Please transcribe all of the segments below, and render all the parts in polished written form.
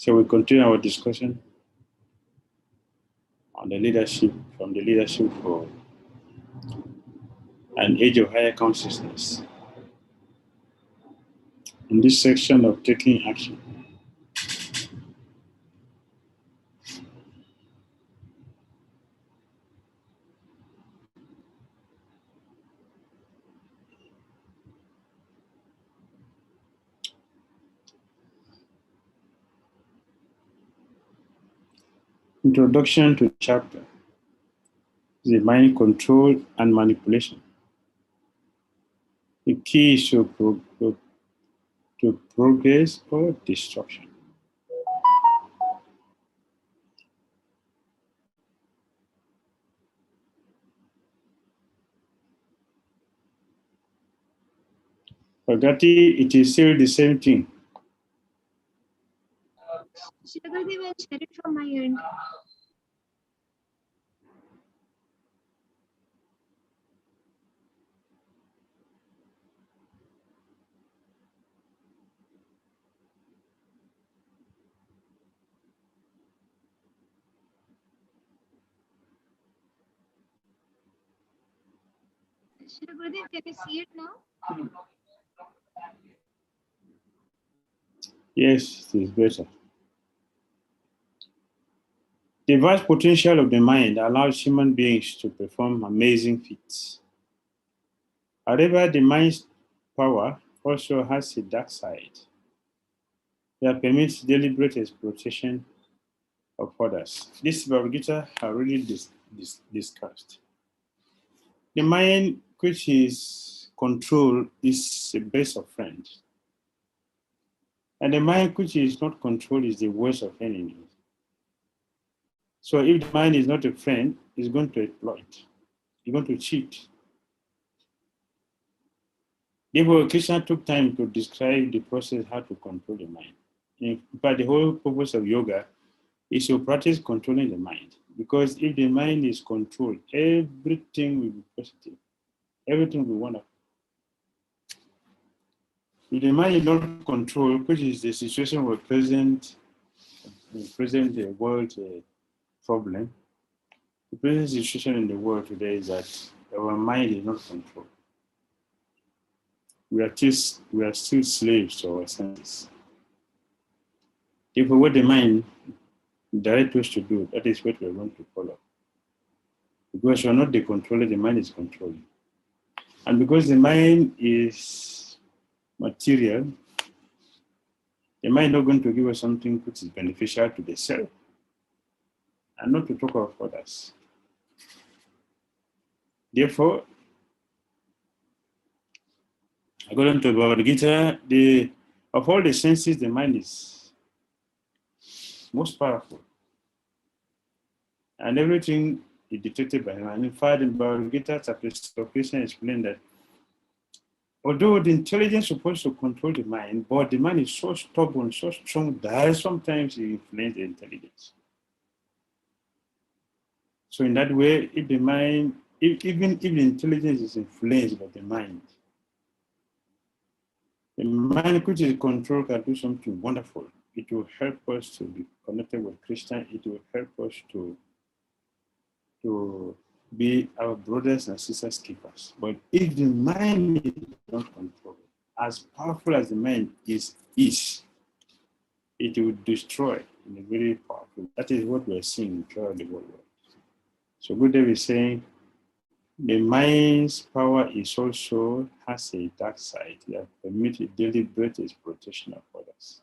So we continue our discussion on the leadership, from the leadership for an age of higher consciousness. In this section of taking action, introduction to the chapter, the mind control and manipulation. The key is to progress or destruction. For Bhakti, it is still the same thing. Shagadev will share it from my end. Shagadev, can you see it now? Yes, it is better. The vast potential of the mind allows human beings to perform amazing feats. However, the mind's power also has a dark side that permits deliberate exploitation of others. This Bhagavad I already discussed. The mind, which is controlled, is the best of friends. And the mind which is not controlled is the worst of enemies. So if the mind is not a friend, it's going to exploit. It's going to cheat. Therefore, Krishna took time to describe the process how to control the mind. In fact, the whole purpose of yoga is to practice controlling the mind. Because if the mind is controlled, everything will be positive. Everything will be wonderful. If the mind is not controlled, which is the situation we're present world problem, the present situation in the world today is that our mind is not controlled. We are still slaves to our senses. If what the mind directs us to do, that is what we are going to follow. Because we are not the controller, the mind is controlling. And because the mind is material, the mind is not going to give us something which is beneficial to the self and not to talk of others. Therefore, according to Bhagavad Gita, of all the senses, the mind is most powerful. And everything is dictated by the mind. In fact, in Bhagavad Gita, Krishna explained that although the intelligence is supposed to control the mind, but the mind is so stubborn, so strong that sometimes it influences the intelligence. So in that way, if the mind, even if the intelligence is influenced by the mind which is controlled can do something wonderful. It will help us to be connected with Krishna. It will help us to be our brothers and sisters keepers. But if the mind is not controlled, as powerful as the mind is, it will destroy in a very powerful. That is what we're seeing throughout the world. So Buddha is saying the mind's power is also has a dark side that permits deliberate exploitation of others.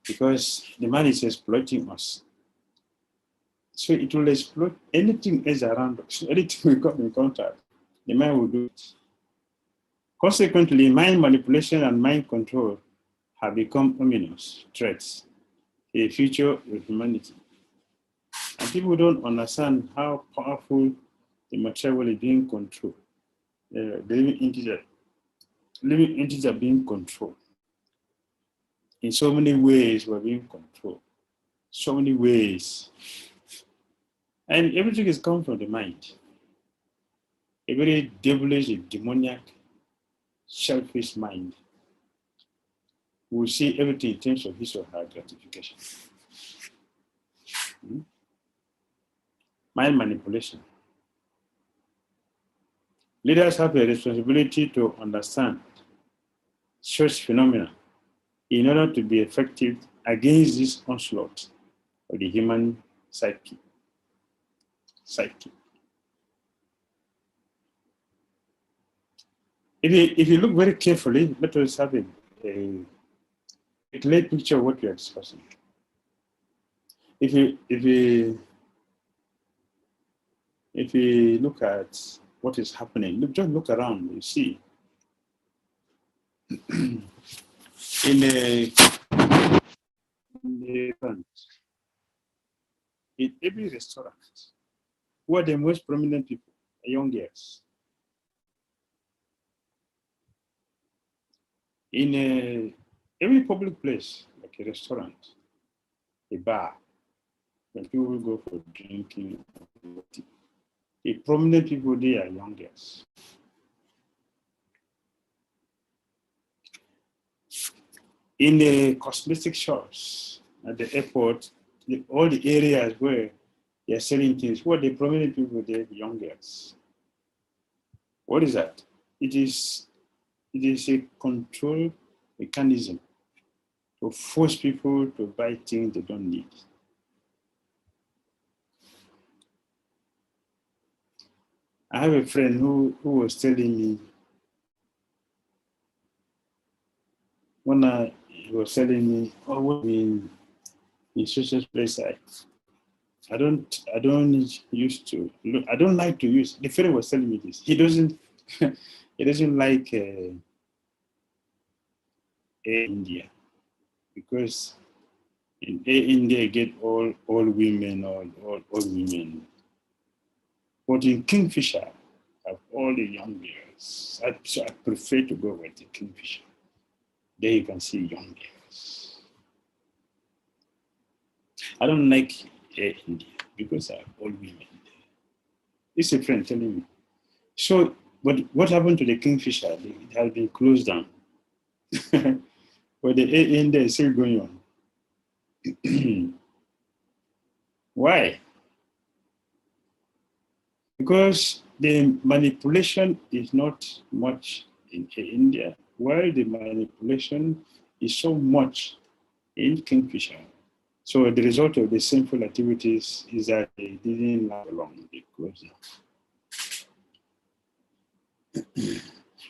Because the mind is exploiting us. So it will exploit anything else around us. Anything we come in contact, the mind will do it. Consequently, mind manipulation and mind control have become ominous threats to the future of humanity. And people don't understand how powerful the material world is being controlled. The living entities are being controlled. In so many ways, we're being controlled. So many ways. And everything is coming from the mind. A very devilish, demoniac, selfish mind. will see everything in terms of his or her gratification. Mind manipulation. Leaders have a responsibility to understand such phenomena in order to be effective against this onslaught of the human psyche. If you look very carefully, let us have a clear picture of what we are discussing. If you look at what is happening, just look around, you see. in every restaurant, who are the most prominent people? Young girls. In every public place, like a restaurant, a bar, when people go for drinking, the prominent people there are young girls. In the cosmetic shops, at the airport, all the areas where they're selling things, who are the prominent people there? The young girls. What is that? It is a control mechanism to force people to buy things they don't need. I have a friend who was telling me, he was telling me, oh, in social place, I don't used to look, I don't like to use. The friend was telling me this. He doesn't like India, because in India get all women, all women. But in Kingfisher, have all the young girls. So I prefer to go with the Kingfisher. There you can see young girls. I don't like India because I have all women there. It's a friend telling me. So, but what happened to the Kingfisher? It has been closed down. But the India is still going on. Why? Because the manipulation is not much in India, while the manipulation is so much in Kingfisher. So the result of the sinful activities is that they didn't last long. They closed down.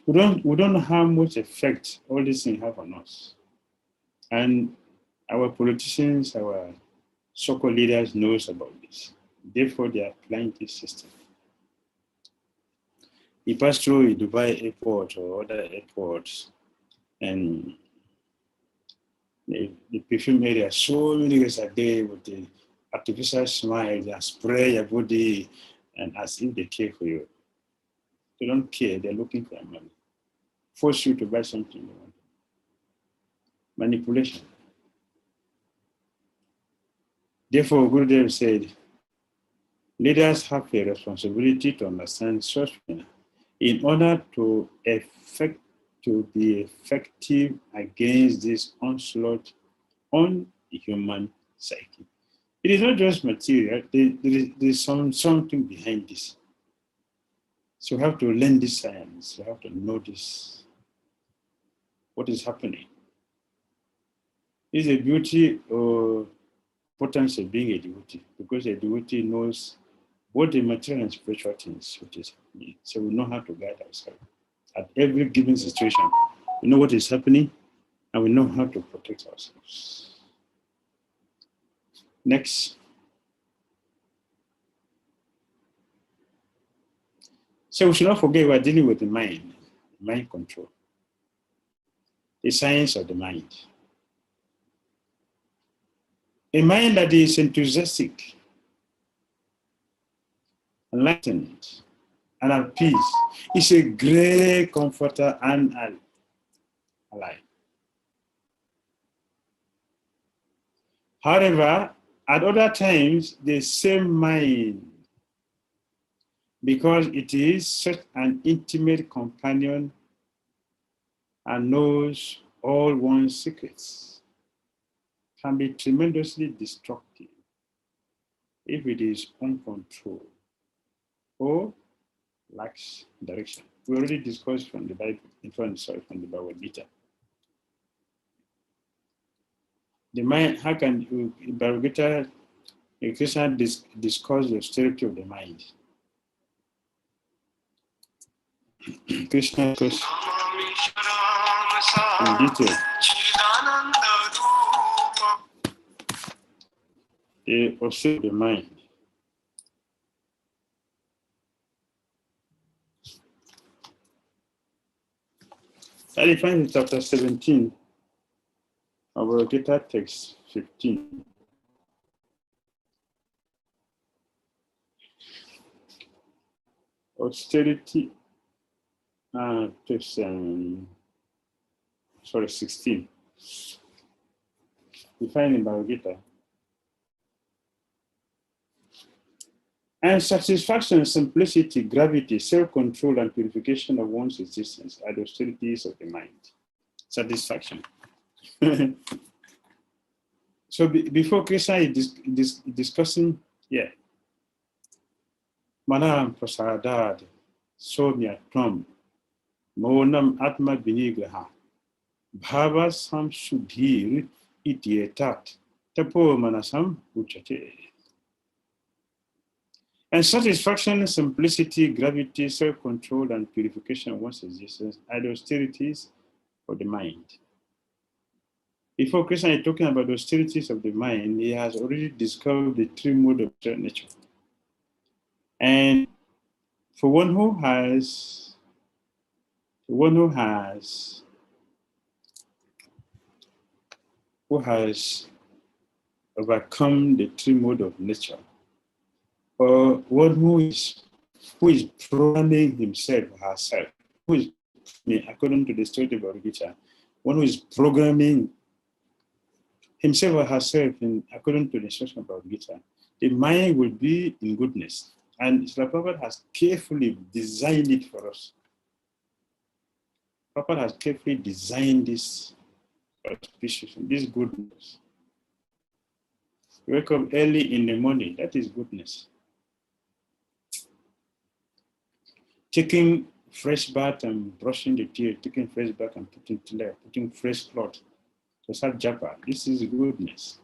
We don't know how much effect all these things have on us. And our politicians, our so-called leaders knows about this. Therefore, they are applying this system. You pass through a Dubai airport or other airports, and the perfume area, so many guys are there with the artificial smile, they spray your body, and as if they care for you. They don't care, they're looking for money. Force you to buy something you want. Manipulation. Therefore, Gurudev said, leaders have a responsibility to understand such phenomena in order to be effective against this onslaught on the human psyche. It is not just material, there's something behind this. So you have to learn this science, you have to know this, what is happening. Is a beauty or importance of being a devotee, because a devotee knows both the material and spiritual things which is happening. So we know how to guide ourselves at every given situation. We know what is happening, and we know how to protect ourselves. Next. So we should not forget we are dealing with the mind control, the science of the mind. A mind that is enthusiastic, enlightened, and at peace is a great comforter and ally. However, at other times, the same mind, because it is such an intimate companion and knows all one's secrets can be tremendously destructive if it is uncontrolled or lacks direction. We already discussed from the Bible, from the Bhagavad Gita. The mind, how can Bhagavad Gita, Krishna discuss the austerity of the mind? Krishna discuss in detail the austerity of the mind. That is found in chapter 17 of our Gita text 15. Austerity, text, 16. We find in Bhagavad Gita. And satisfaction, simplicity, gravity, self-control, and purification of one's existence are the austerities of the mind. Satisfaction. So before Krishna is discussing, Manam prasadad, somya tram, monam atma vinigraha, bhava sam sudhir ityetat, tapo manasam uchate. And satisfaction, simplicity, gravity, self-control, and purification of one's existence are the austerities of the mind. Before Krishna is talking about the austerities of the mind, he has already discovered the three modes of nature. And for one who has overcome the three modes of nature, or one who is programming himself or herself, who is, according to the story of Bhagavad Gita, one who is programming himself or herself according to the instruction of Bhagavad Gita, the mind will be in goodness. And Srila Prabhupada has carefully designed it for us. Prabhupada has carefully designed this auspiciation, this goodness. You wake up early in the morning, that is goodness. Taking fresh bath and brushing the teeth, taking fresh bath and putting fresh cloth to start japa, this is goodness.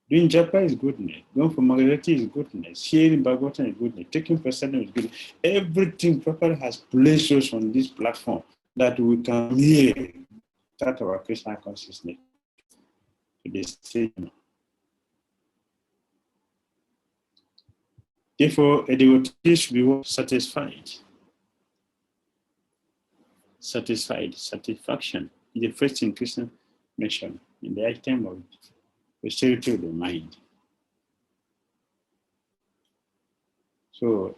Doing japa is goodness. Going for Margareti is goodness. Sharing Bhagavatam is goodness. Taking prasadam is goodness. Everything Prabhupada has placed us on this platform that we can hear that our Krishna consciousness to the stage. Therefore, a devotee should be satisfied. Satisfaction is the first thing Krishna mentioned in the item of the austerity of the mind. So,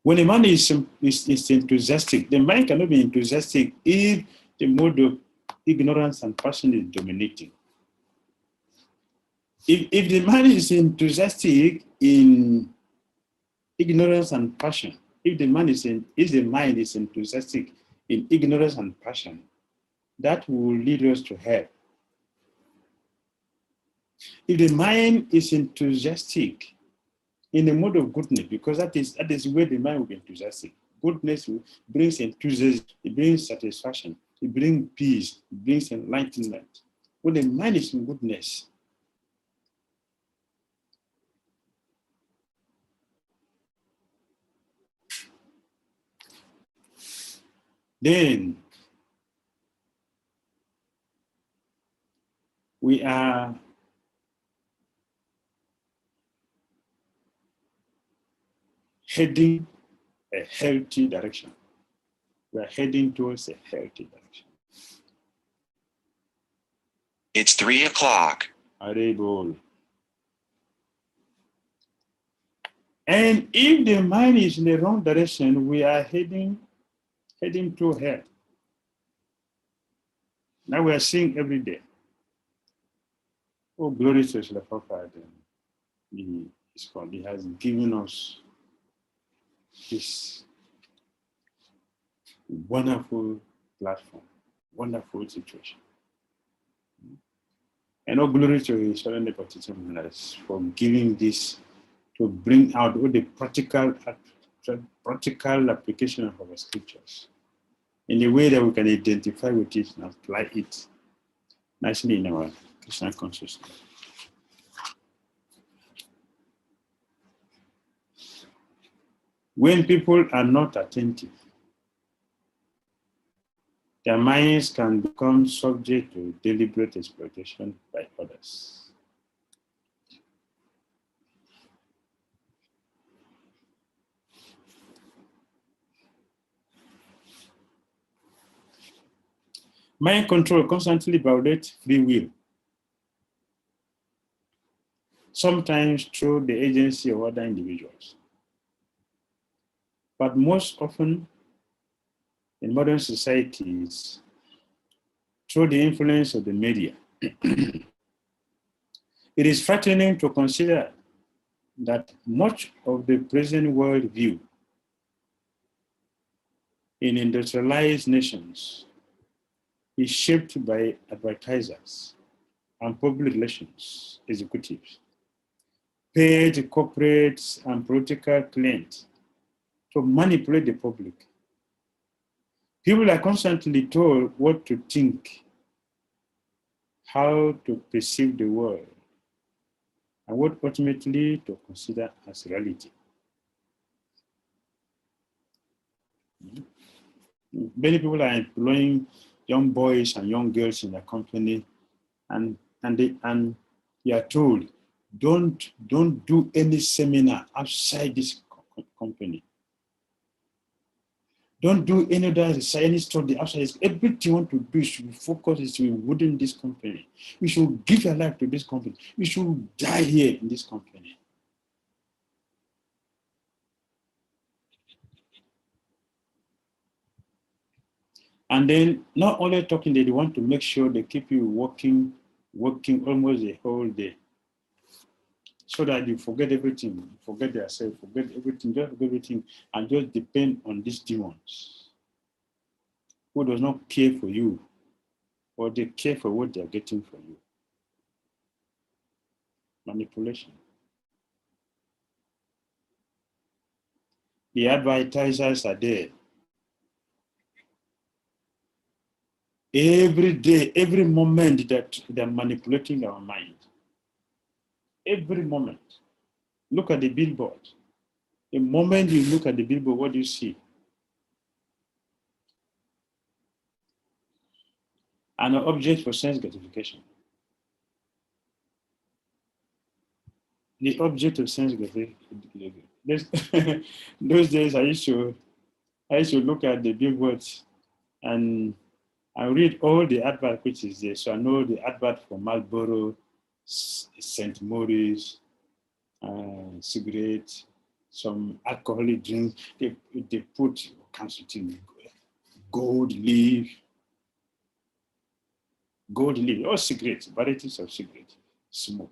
when a man is enthusiastic, the mind cannot be enthusiastic if the mode of ignorance and passion is dominating. If the man is enthusiastic in ignorance and passion, if the mind is enthusiastic in ignorance and passion, that will lead us to hell. If the mind is enthusiastic in the mode of goodness, because that is where the mind will be enthusiastic. Goodness brings enthusiasm, it brings satisfaction, it brings peace, it brings enlightenment. When the mind is in goodness, then we are heading a healthy direction. We are heading towards a healthy direction. It's 3 o'clock. Arable. And if the mind is in the wrong direction, we are heading to hell. Now we are seeing every day. Oh, glory to Srila Prabhupada. He has given us this Wonderful platform, wonderful situation. And all glory to His Holiness for giving this to bring out all the practical application of our scriptures in a way that we can identify with it and apply it nicely in our Christian consciousness. When people are not attentive, their minds can become subject to deliberate exploitation by others. Mind control constantly violates free will, sometimes through the agency of other individuals. But most often in modern societies, through the influence of the media. It is frightening to consider that much of the present world view in industrialized nations is shaped by advertisers and public relations executives, paid corporates and political clients to manipulate the public. People are constantly told what to think, how to perceive the world, and what ultimately to consider as reality. Many people are employing young boys and young girls in their company, and you are told, don't do any seminar outside this company. Don't do any other research, any study outside. Everything you want to do, you should focus is within this company. You should give your life to this company. You should die here in this company. And then not only talking, they want to make sure they keep you working almost the whole day, so that you forget everything, forget yourself, forget everything, just forget everything, and just depend on these demons who does not care for you, or they care for what they are getting from you. Manipulation. The advertisers are there. Every day, every moment that they're manipulating our mind. Every moment. Look at the billboard. The moment you look at the billboard, what do you see? An object for sense gratification. The object of sense gratification. Those days I used to look at the billboards and I read all the advert which is there. So I know the advert for Marlboro, St. Maurice, cigarettes, some alcoholic drinks. They put constituting gold leaf, or cigarettes, varieties of cigarettes, smoke.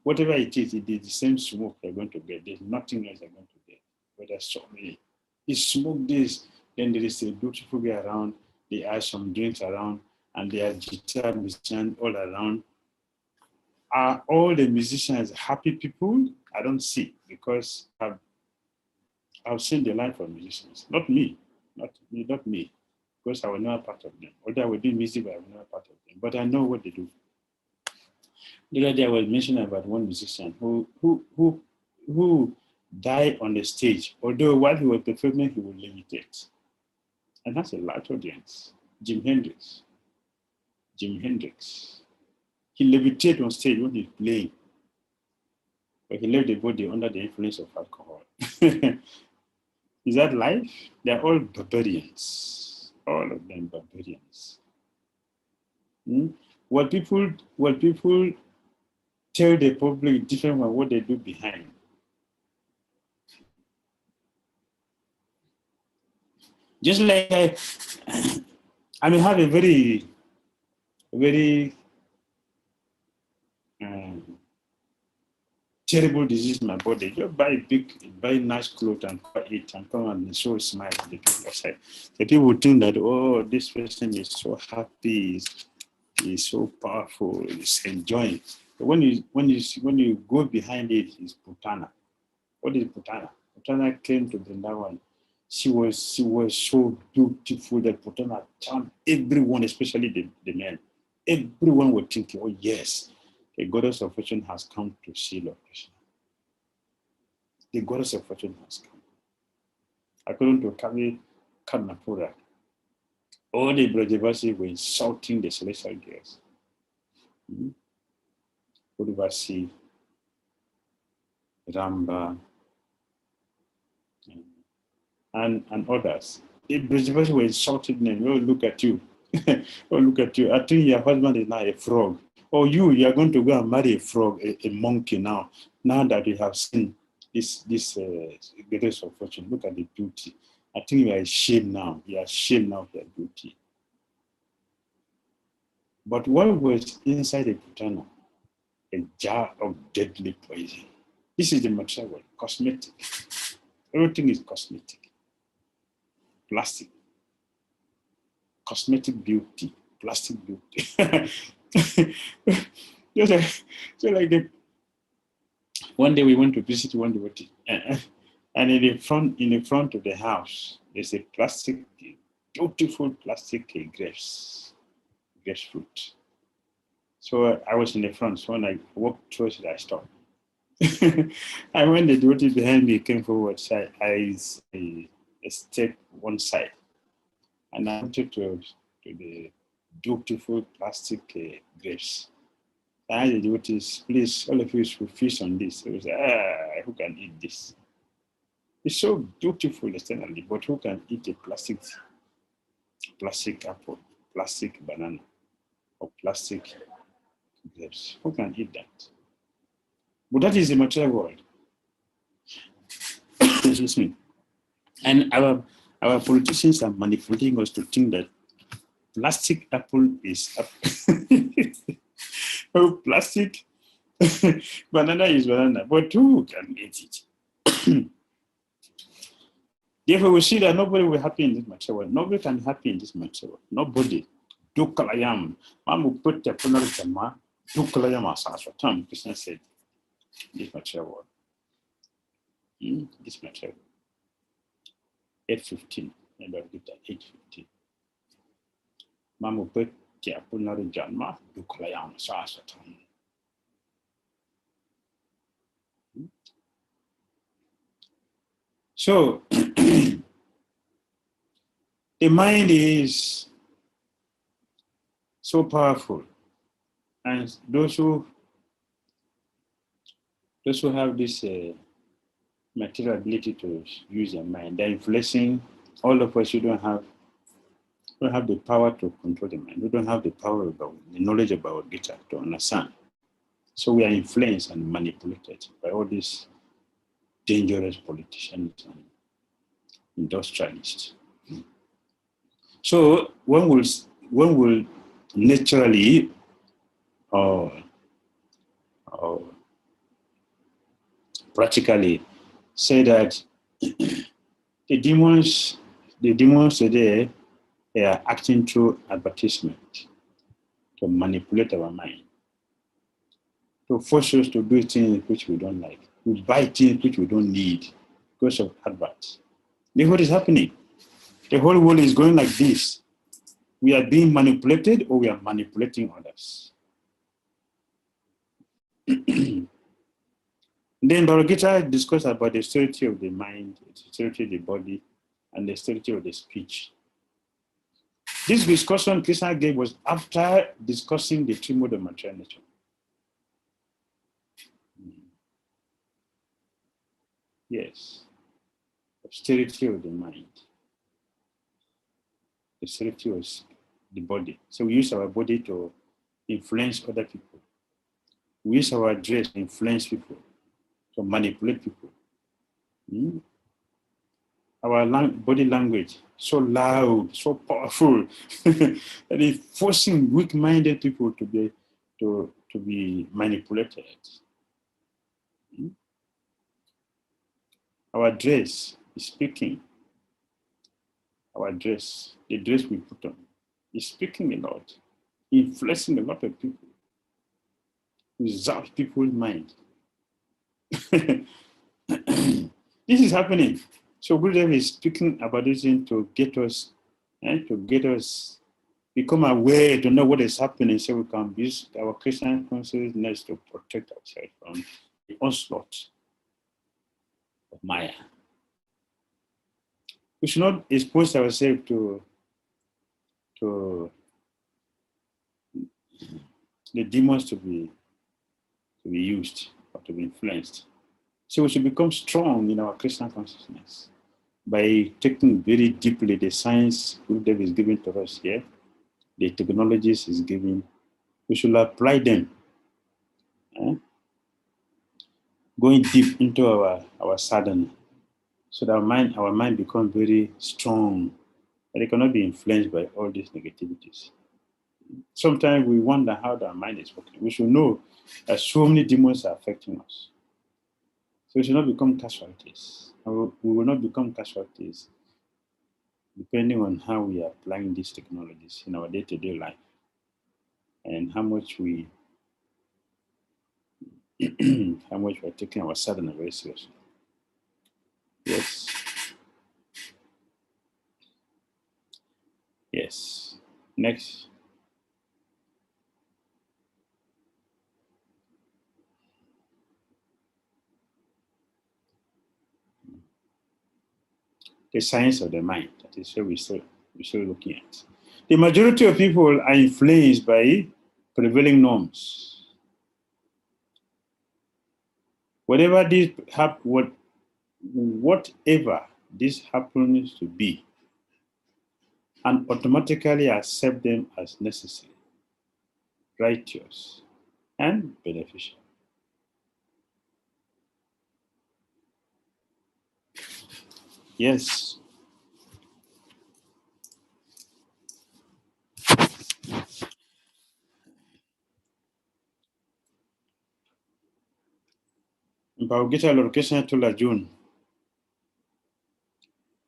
Whatever it is the same smoke they're going to get. There's nothing else they're going to get. But there's so many. You smoke this, then there is a beautiful guy around. They add some drinks around, and there are guitar musicians all around. Are all the musicians happy people? I don't see, because I've seen the life of musicians. Not me, because I was never part of them. Although I was doing music, but I was never part of them. But I know what they do. The other day I was mentioning about one musician who died on the stage, although while he was performing, he would levitate. And that's a large audience. Jimi Hendrix. He levitated on stage when he's playing, but he left the body under the influence of alcohol. Is that life? They're all barbarians. All of them barbarians. What people tell the public different from what they do behind. Just like I may have a very terrible disease in my body. Just buy nice clothes and eat and come and show a smile to the people outside. The people would think that, oh, this person is so happy, is so powerful, is enjoying. But when you go behind it, it's Putana. What is Putana? Putana came to Vrindavan. She was so beautiful that Putana charmed everyone, especially the men. Everyone was thinking, oh yes, the goddess of fortune has come to see Lord Krishna. The goddess of fortune has come. According to Kali Karnapura, all the Brajavasis were insulting the celestial girls. Urvasi, Ramba, and others. The Brajavasis were insulting them. Oh, look at you. Oh, look at you. I think your husband is now a frog. Oh, you are going to go and marry a frog, a monkey now. Now that you have seen this goddess of fortune, look at the beauty. I think you are ashamed now. You are ashamed now of their beauty. But what was inside the Putana? A jar of deadly poison. This is the material world, cosmetic. Everything is cosmetic. Plastic. Cosmetic beauty. Plastic beauty. One day we went to visit one devotee, and in the front of the house, there's a beautiful plastic grapes fruit. So I was in the front. So when I walked towards it, I stopped. And when the devotee behind me came forward, so I stepped one side, and I went to the beautiful plastic grapes. And the devotees, please, all of you should feast on this. It was who can eat this? It's so beautiful externally, but who can eat a plastic apple, plastic banana, or plastic grapes? Who can eat that? But that is the material world. Excuse me. And our politicians are manipulating us to think that plastic apple is oh, plastic banana is banana, but who can eat it? Therefore, we see that nobody will be happy in this material world. Nobody can be happy in this material world. Nobody. Dukalayam. Mamu put the punarikama. Dukalayam asaswa. Tam Krishna said, this material world. This material world. 8:15. Maybe I'll get that 8:15. Mamu put the punarikama. Dukalayam asaswa. So, the mind is so powerful, and those who have this material ability to use their mind, they're influencing all of us who don't have the power to control the mind. We don't have the power about the knowledge about Gita to understand. So we are influenced and manipulated by all these dangerous politicians and industrialists. So one will naturally practically say that the demons today, they are acting through advertisement to manipulate our mind, to force us to do things which we don't like, to buy things which we don't need because of adverts. Then what is happening? The whole world is going like this. We are being manipulated, or we are manipulating others. Then Bhagavad Gita discussed about the austerity of the mind, the austerity of the body, and the austerity of the speech. This discussion Krishna gave was after discussing the three modes of material nature. Yes. Austerity of the mind. Austerity of the body. So we use our body to influence other people. We use our dress to influence people, to manipulate people. Our body language, so loud, so powerful, that is forcing weak-minded people to be manipulated. Our dress is speaking. Our dress, the dress we put on, is speaking a lot, influencing a lot of people, without people's mind. This is happening. So Gurudev is speaking about this thing to get us become aware, to know what is happening, so we can use our Christian consciousness to protect ourselves from the onslaught of Maya. We should not expose ourselves to the demons to be used or to be influenced. So we should become strong in our Christian consciousness by taking very deeply the science Gurudev is giving to us here, the technologies is giving. We should apply them, going deep into our sadhana, so that our mind becomes very strong, and it cannot be influenced by all these negativities. Sometimes we wonder how our mind is working. We should know that so many demons are affecting us. So we should not become casualties. We will not become casualties depending on how we are applying these technologies in our day-to-day life and how much we are taking our sadhana very seriously. Yes. Yes. Next. The science of the mind. That is what we're still looking at. The majority of people are influenced by prevailing norms. Whatever this happens to be, and automatically accept them as necessary, righteous, and beneficial. Yes. Bhagavad Location to Lajun.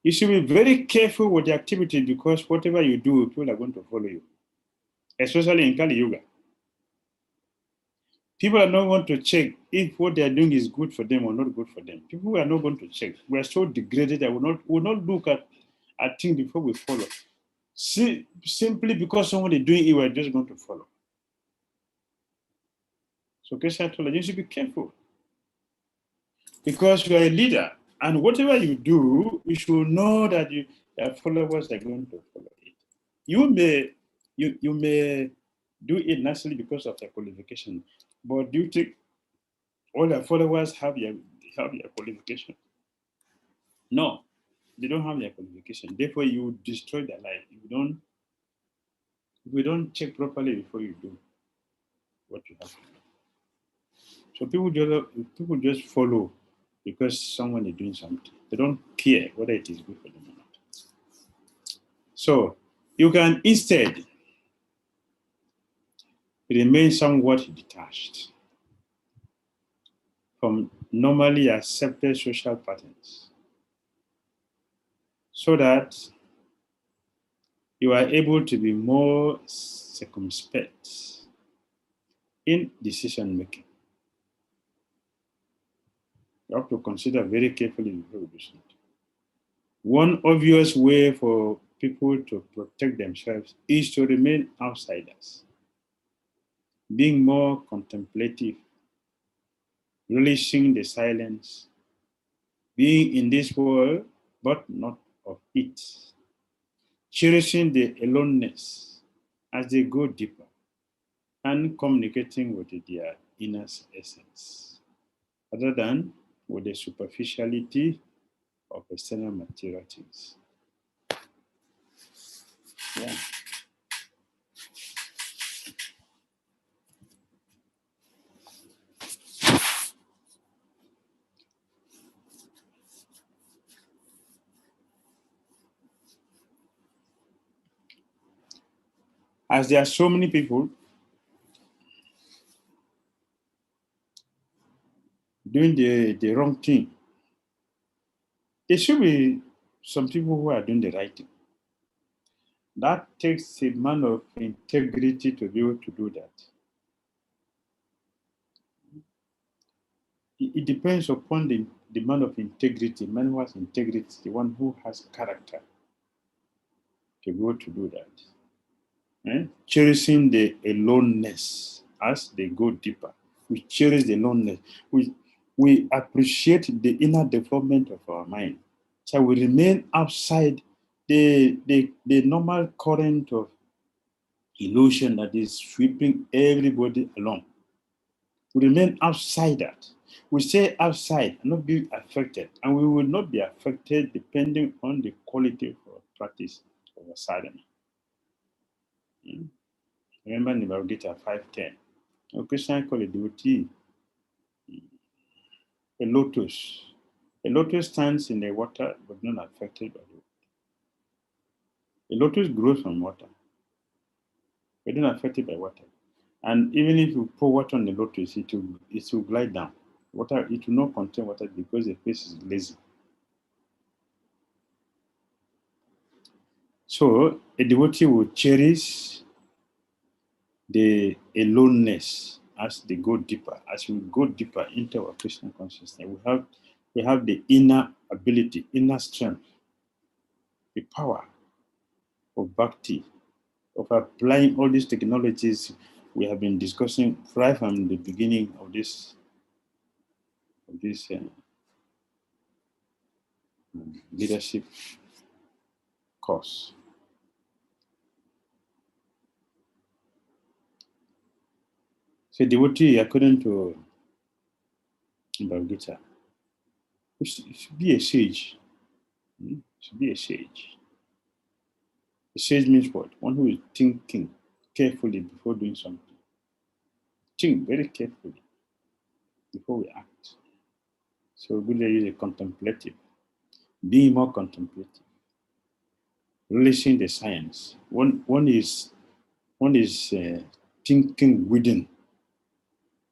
You should be very careful with the activity, because whatever you do, people are going to follow you, especially in Kali Yuga. People are not going to check if what they are doing is good for them or not good for them. People are not going to check. We are so degraded that we will not look at things before we follow. Simply because someone is doing it, we are just going to follow. So Krishna told us, you should be careful, because you are a leader, and whatever you do, you should know that your followers are going to follow it. You may do it naturally because of your qualification, but do you think all your followers have your qualification? No, they don't have their qualification. Therefore, you destroy their life if you don't check properly before you do what you have to do. So people just follow because someone is doing something. They don't care whether it is good for them or not. So you can instead remain somewhat detached from normally accepted social patterns, so that you are able to be more circumspect in decision making. You have to consider very carefully before you do something. One obvious way for people to protect themselves is to remain outsiders, being more contemplative, relishing the silence, being in this world but not of it, cherishing the aloneness as they go deeper, and communicating with their inner essence, rather than with the superficiality of external material things. Yeah. As there are so many people doing the wrong thing, there should be some people who are doing the right thing. That takes a man of integrity to be able to do that. It depends upon the man of integrity, man who has integrity, the one who has character to be able to do that. Cherishing the aloneness as they go deeper. We cherish the aloneness. We appreciate the inner development of our mind. So we remain outside the normal current of illusion that is sweeping everybody along. We remain outside that. We stay outside and not be affected. And we will not be affected depending on the quality of our practice of our sadhana. Remember in the Bhagavad Gita 5:10. Krishna called a devotee a lotus. A lotus stands in the water but not affected by the water. A lotus grows from water, but not affected by water. And even if you pour water on the lotus, it will glide down. Water, it will not contain water because the place is lazy. So a devotee will cherish the aloneness as they go deeper. As we go deeper into our Krishna consciousness, we have the inner ability, inner strength, the power of bhakti, of applying all these technologies we have been discussing right from the beginning of this leadership course. So devotee, according to Bhagavad Gita, should be a sage. Should be a sage. A sage means what? One who is thinking carefully before doing something. Think very carefully before we act. So Buddha is a contemplative. Being more contemplative. Releasing the science. One is thinking within,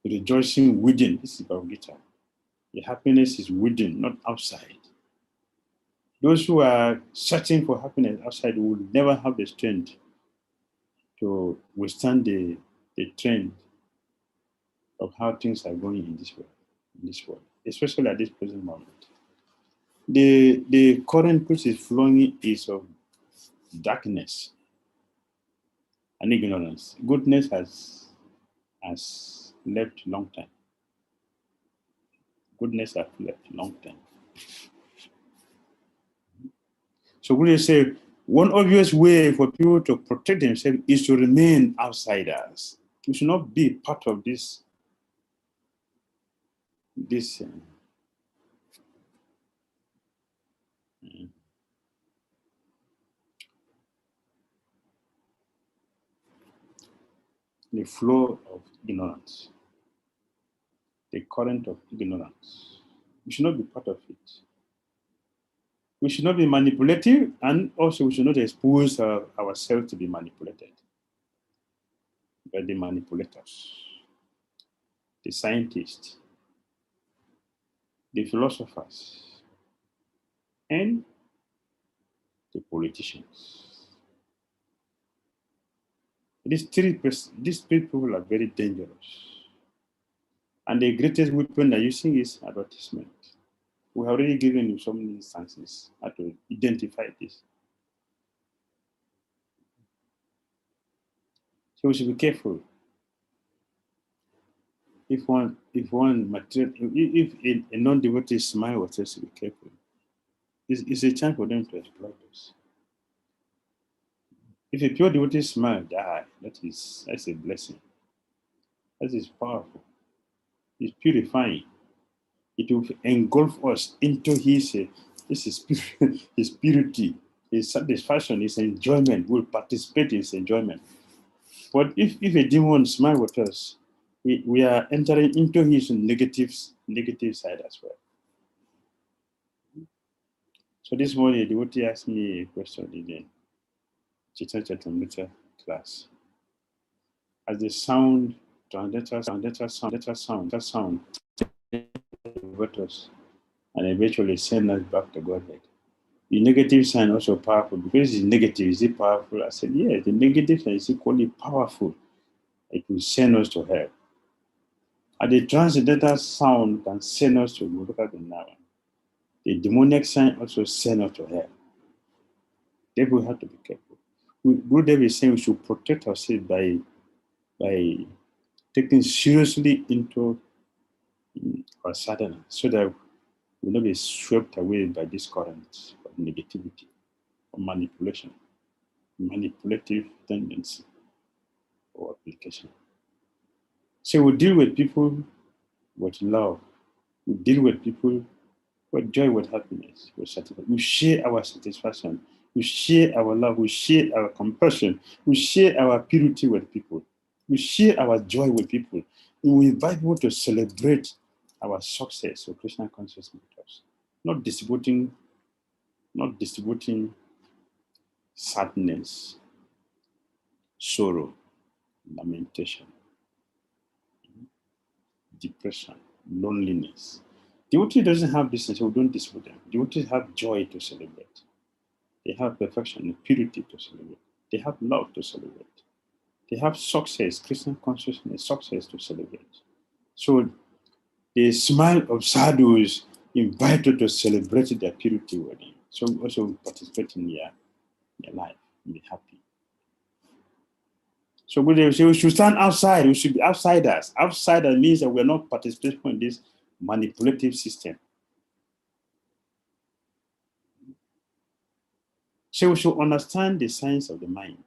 rejoicing within. This is Bhagavad Gita. The happiness is within, not outside. Those who are searching for happiness outside will never have the strength to withstand the trend of how things are going in this world, especially at this present moment. The current which is flowing is of darkness and ignorance. Goodness has left long time. Goodness has left long time. So we say one obvious way for people to protect themselves is to remain outsiders. We should not be part of this the flow of ignorance, the current of ignorance. We should not be part of it. We should not be manipulative, and also we should not expose ourselves to be manipulated by the manipulators, the scientists, the philosophers, and the politicians. These three people are very dangerous. And the greatest weapon they're using is advertisement. We have already given you so many instances how to identify this. So we should be careful. If a non-devotee smile with us, be careful. It's a chance for them to exploit us. If a pure devotee smile, that's a blessing. That is powerful. It's purifying. It will engulf us into his purity, his satisfaction, his enjoyment. We'll participate in his enjoyment. But if a demon smiles with us, we are entering into his negative side as well. So this morning, the devotee asked me a question in the Chaitanya class. As the sound, transcendental sound, with us, and eventually send us back to Godhead. The negative sign also powerful because it's negative. Is it powerful? I said, yes, the negative sign is equally powerful. It will send us to hell. And the transcendental sound can send us to look at the now. The demonic sign also send us to hell. Therefore, we have to be careful. Gurudev is saying we should protect ourselves by taking seriously into our sadhana so that we will not be swept away by this current of negativity or manipulation, manipulative tendency or application. So we deal with people with love. We deal with people with joy, with happiness, with satisfaction. We share our satisfaction. We share our love. We share our compassion. We share our purity with people. We share our joy with people. And we invite people to celebrate our success of Krishna consciousness with us. Not distributing sadness, sorrow, lamentation, depression, loneliness. Devotee doesn't have business, so we don't dispute them. Devotees have joy to celebrate. They have perfection and purity to celebrate. They have love to celebrate. They have success, Christian consciousness, success to celebrate. So the smile of sadhus invite you to celebrate their purity with them. So also participate in their life and be happy. So we should stand outside. We should be outsiders. Outsider means that we're not participating in this manipulative system. So we should understand the science of the mind.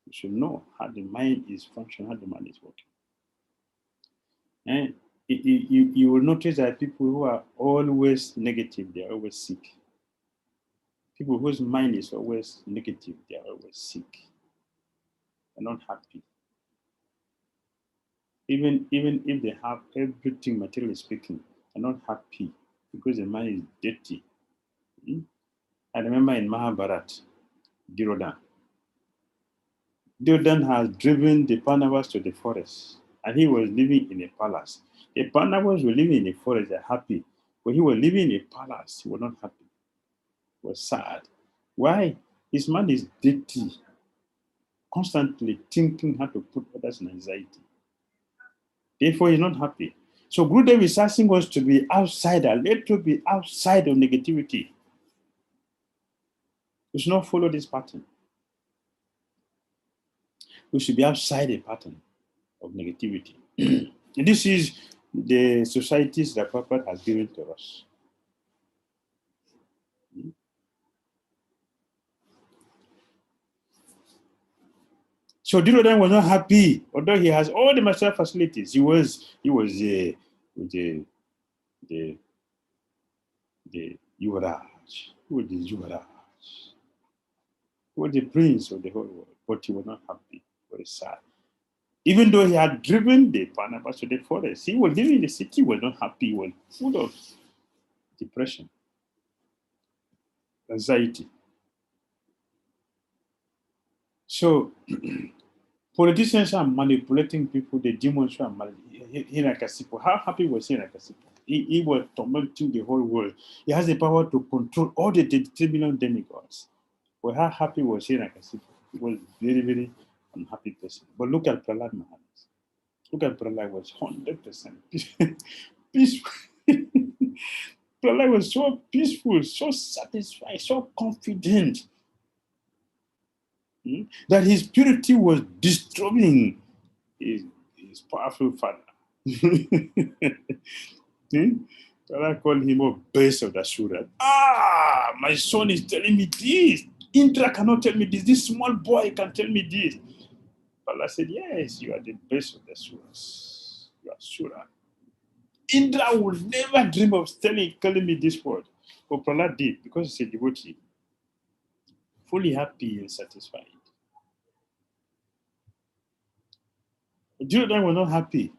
We should know how the mind is functioning, how the mind is working. And you will notice that people who are always negative, they are always sick. People whose mind is always negative, they are always sick. They're not happy. Even if they have everything, materially speaking, they're not happy because the mind is dirty. I remember in Mahabharata, Dhira has driven the Pandavas to the forest, and he was living in a palace. The Pandavas were living in a forest, they're happy. But he was living in a palace, he was not happy. He was sad. Why? His mind is dirty, constantly thinking how to put others in anxiety. Therefore, he's not happy. So Gurudev is asking us to be outsider. Let us be outside of negativity. We should not follow this pattern. We should be outside a pattern of negativity. And this is the societies that Prabhupada has given to us. So Dhira was not happy, although he has all the material facilities. He was the Yuvraj. He was the Yuvraj. He was the prince of the whole world, but he was not happy. Very sad. Even though he had driven the Pandavas to the forest, he was living in the city, was not happy, he was full of depression, anxiety. So politicians are manipulating people, the demons are manipulating. Hiranyakasipu, how happy was Hiranyakasipu? He was tormenting the whole world. He has the power to control all the 33 million demigods. But how happy was Hiranyakasipu? He was very, very unhappy person. But look at Prahlad Maharaj. Look at Prahlad was 100% peaceful. Prahlad was so peaceful, so satisfied, so confident that his purity was disturbing his powerful father. Prahlad called him a base of the Asura. My son is telling me this. Indra cannot tell me this. This small boy can tell me this. Prahlad said, yes, you are the base of the Asuras. You are Asura. Indra would never dream of calling me this word. But Prahlad did because he's a devotee. Fully happy and satisfied. Dhira was not happy.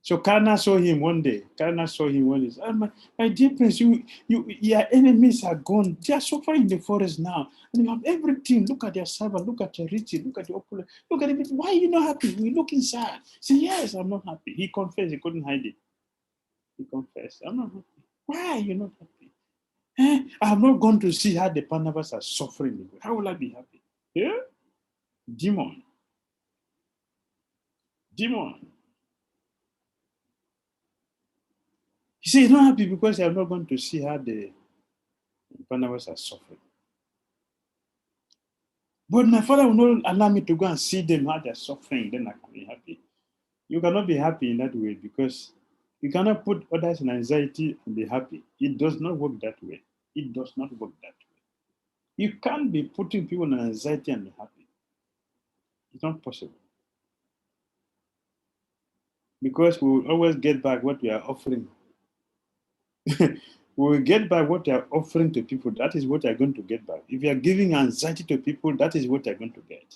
So Karna saw him one day. My dear prince, your enemies are gone. They are suffering in the forest now. And you have everything. Look at their servant. Look at your riches. Look at your opulence. Look at everything. Why are you not happy? You're looking sad. Say, yes, I'm not happy. He confessed. He couldn't hide it. He confessed, I'm not happy. Why are you not happy? I have not gone to see how the Pandavas are suffering. How will I be happy? Yeah? Demon. Demon. He said he's not happy because he have not gone to see how the Pandavas are suffering. But my father will not allow me to go and see them how they're suffering, then I can be happy. You cannot be happy in that way because you cannot put others in anxiety and be happy. It does not work that way. It does not work that way. You can't be putting people in anxiety and be happy. It's not possible. Because we will always get back what we are offering. We will get back what you are offering to people. That is what you are going to get back. If you are giving anxiety to people, that is what you are going to get.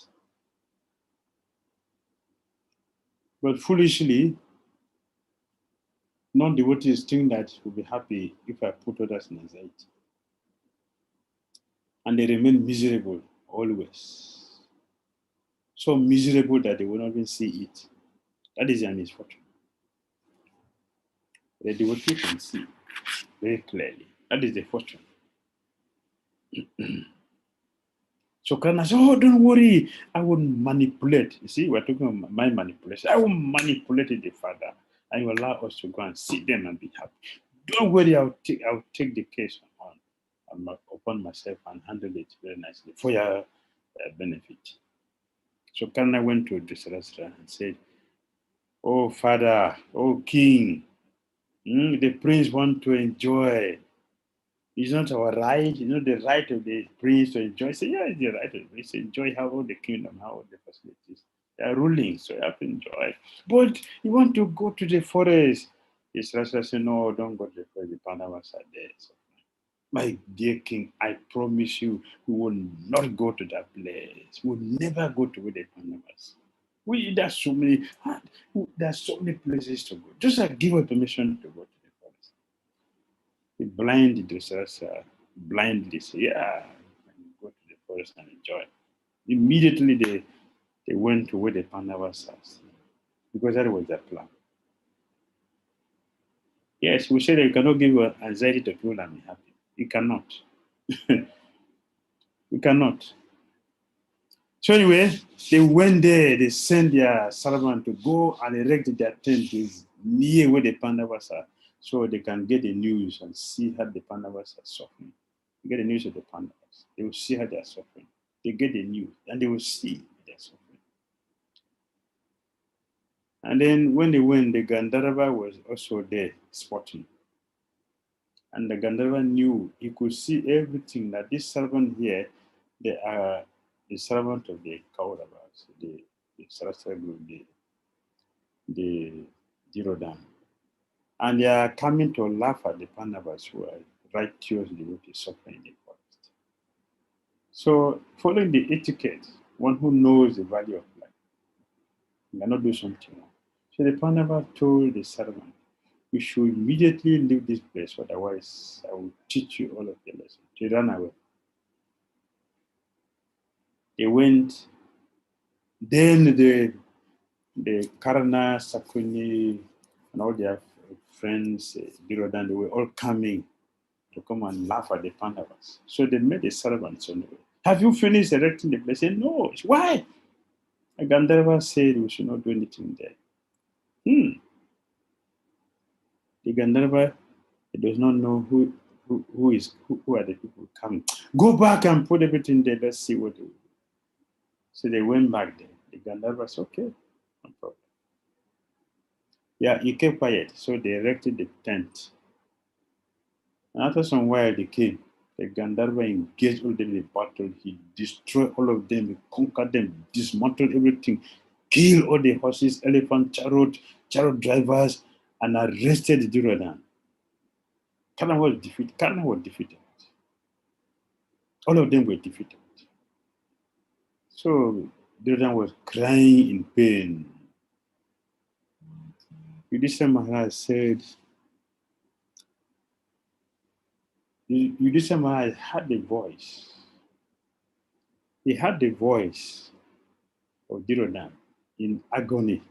But foolishly, non-devotees think that will be happy if I put others in anxiety. And they remain miserable always. So miserable that they will not even see it. That is their misfortune. The devotee can see very clearly. That is the fortune. So Krishna said, oh, don't worry. I will manipulate. You see, we're talking about my manipulation. I will manipulate the Father and you allow us to go and see them and be happy. Don't worry, I'll take the case upon myself and handle it very nicely for your benefit. So Karna went to Dhritarashtra and said, oh, Father, oh, King, the prince wants to enjoy. It's not our right, the right of the prince to enjoy. Say, yeah, it's the right of the prince to enjoy how all the kingdom, how all the facilities. They are ruling, so you have to enjoy. But you want to go to the forest. Dhritarashtra said, no, don't go to the forest. The Pandavas are there. So, my dear king, I promise you, we will not go to that place. We will never go to where the Pandavas. There's so many places to go. Just give us permission to go to the forest. The blind Dhritarashtra blindly say, yeah, go to the forest and enjoy. Immediately they went to where the Pandavas are, because that was their plan. Yes, we say that you cannot give anxiety to people and be happy. You cannot. You cannot. So anyway, they went there, they sent their servant to go and erect their tent near where the Pandavas are, so they can get the news and see how the Pandavas are suffering. They get the news of the Pandavas. They will see how they are suffering. They get the news and they will see their suffering. And then when they went, the Gandharva was also there spotting. And the Gandharva knew, he could see everything, that this servant here, they are the servant of the Kauravas, the Sarastra group, the Dhira. And they are coming to laugh at the Pandavas who are righteous devotees suffering in the forest. So, following the etiquette, one who knows the value of life, you cannot do something wrong. So the Pandava told the servant, you should immediately leave this place, otherwise I will teach you all of the lessons. They ran away. They went, then the Karna, Sakuni, and all their friends, Dhirodan, they were all coming to come and laugh at the Pandavas. So they made the servants on the way. Have you finished erecting the place? They said, no. Why? And Gandharva said we should not do anything there. The Gandharva does not know who are the people coming. Go back and put everything there. Let's see what they do. So they went back there. The Gandharva said, okay, no problem. Yeah, he kept quiet. So they erected the tent. And after some while, they came. The Gandharva engaged all of them in battle. He destroyed all of them. He conquered them, dismantled everything, killed all the horses, elephant, chariot drivers, and arrested Dhira. Karna was defeated. All of them were defeated. So Dhira was crying in pain. Yudhishthira Maharaj said, Yudhishthira Maharaj had the voice. He had the voice of Dhira in agony.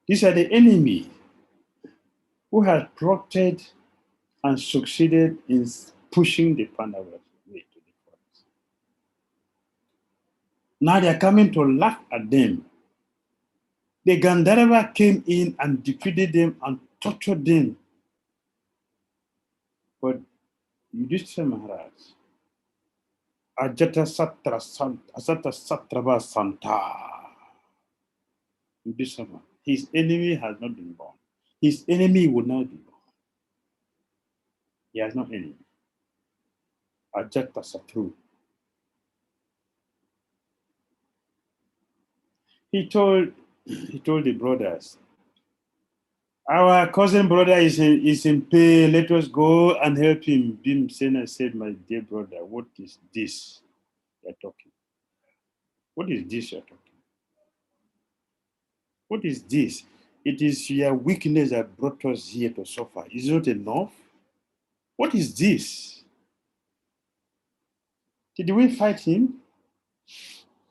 These are the enemy. who has plotted and succeeded in pushing the Pandavas away to the forest. Now they are coming to laugh at them. The Gandharva came in and defeated them and tortured them. But Yudhishthira Maharaj, Ajata Satrava Santa, Yudhishthira, his enemy has not been born. His enemy will not be born. He has no enemy. Ajata Satru. He told the brothers, our cousin brother is in pain. Let us go and help him. Bhimsena said, my dear brother, what is this you're talking? What is this you're talking? What is this? It is your weakness that brought us here to suffer. Is it not enough? What is this? Did we fight him?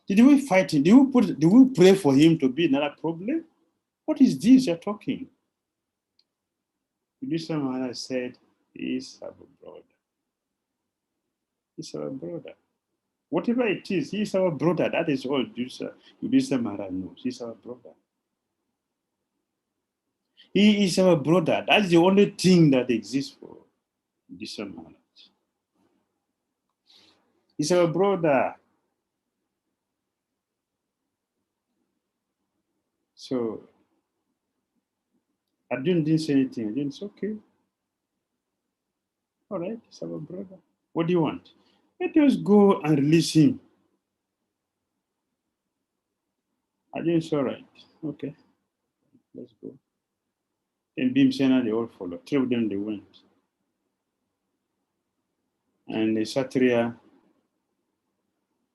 Did we fight him? Did we pray for him to be another problem? What is this you're talking? Yudhishthira Maharaj said, he's our brother. He's our brother. Whatever it is, he's our brother. That is all Yudhishthira Maharaj knows. He's our brother. He is our brother. That's the only thing that exists for Yudhishthira Maharaj. He's our brother. So Arjun didn't say anything. Arjun said, okay. All right, he's our brother. What do you want? Let us go and release him. Arjun said, all right. Okay, let's go. Then Bhimsena, they all followed. 3 of them, they went. And the Kshatriya,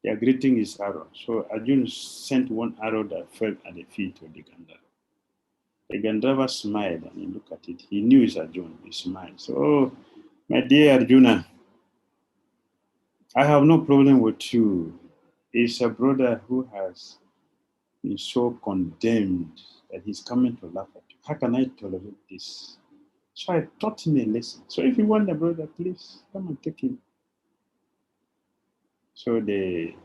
their greeting is arrow. So Arjun sent one arrow that fell at the feet of the Gandharva. The Gandharva smiled and he looked at it. He knew it's Arjun. He smiled. So, oh, my dear Arjuna, I have no problem with you. It's a brother who has been so condemned that he's coming to laugh at you. How can I tolerate this? So I taught him a lesson. So if you want the brother, please come and take him. So they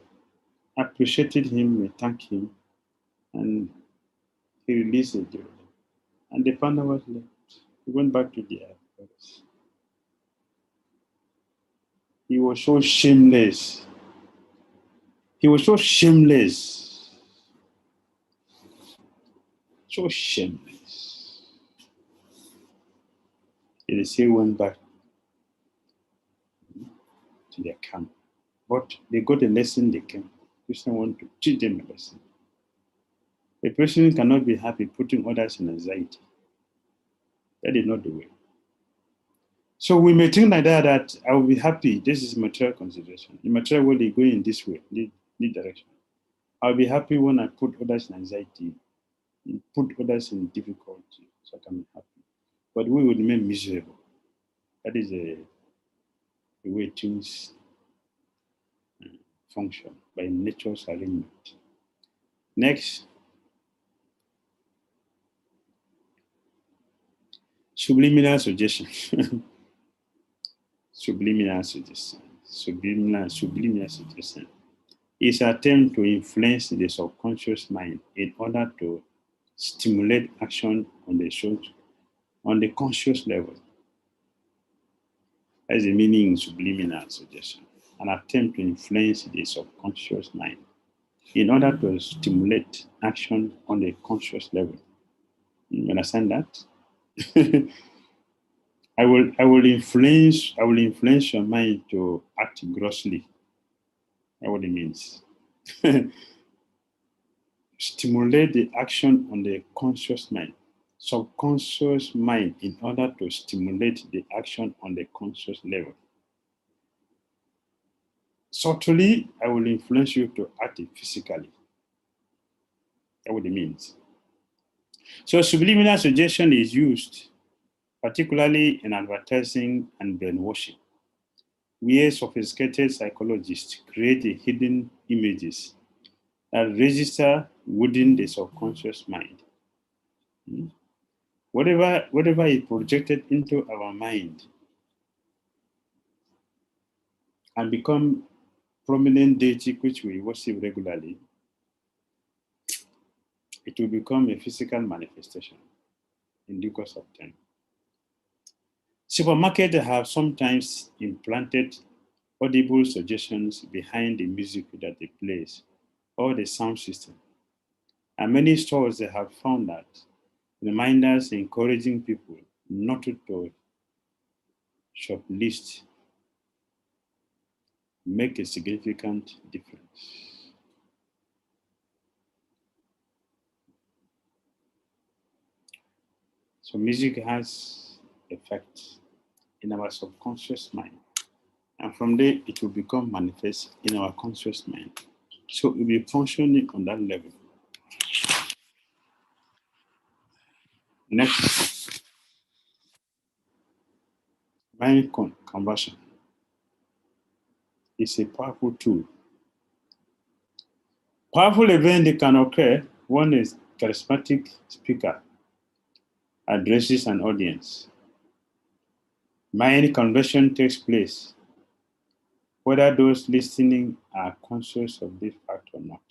appreciated him, they thanked him, and he released the Dhira. And the Pandavas left. He went back to their brothers. He was so shameless. He was so shameless. So shameless. They still went back to their camp. But they got a lesson they came. Krishna wanted to teach them a lesson. A person cannot be happy putting others in anxiety. That is not the way. So we may think like that I will be happy. This is material consideration. In material world, they go in this way, this direction. I'll be happy when I put others in anxiety, put others in difficulty, so I can be happy. But we will remain miserable. That is the way things function by nature's arrangement. Next, subliminal suggestion. Subliminal suggestion. Subliminal suggestion is an attempt to influence the subconscious mind in order to stimulate action on the conscious level. That's the meaning of subliminal suggestion. An attempt to influence the subconscious mind in order to stimulate action on the conscious level. You understand that? I will influence your mind to act grossly. That's what it means. Stimulate the action on the conscious mind, subconscious mind, in order to stimulate the action on the conscious level. Subtly, I will influence you to act physically. That's what it means. So subliminal suggestion is used particularly in advertising and brainwashing, where sophisticated psychologists create hidden images that register within the subconscious mind. whatever is projected into our mind and become prominent deity which we worship regularly, it will become a physical manifestation in due course of time. Supermarkets have sometimes implanted audible suggestions behind the music that they play or the sound system. And many stores they have found that reminders encouraging people not to shoplift make a significant difference. So music has effect in our subconscious mind. And from there, it will become manifest in our conscious mind. So it will be functioning on that level. Next, mind conversion is a powerful tool. Powerful event that can occur. One is charismatic speaker addresses an audience. Mind conversion takes place, whether those listening are conscious of this fact or not.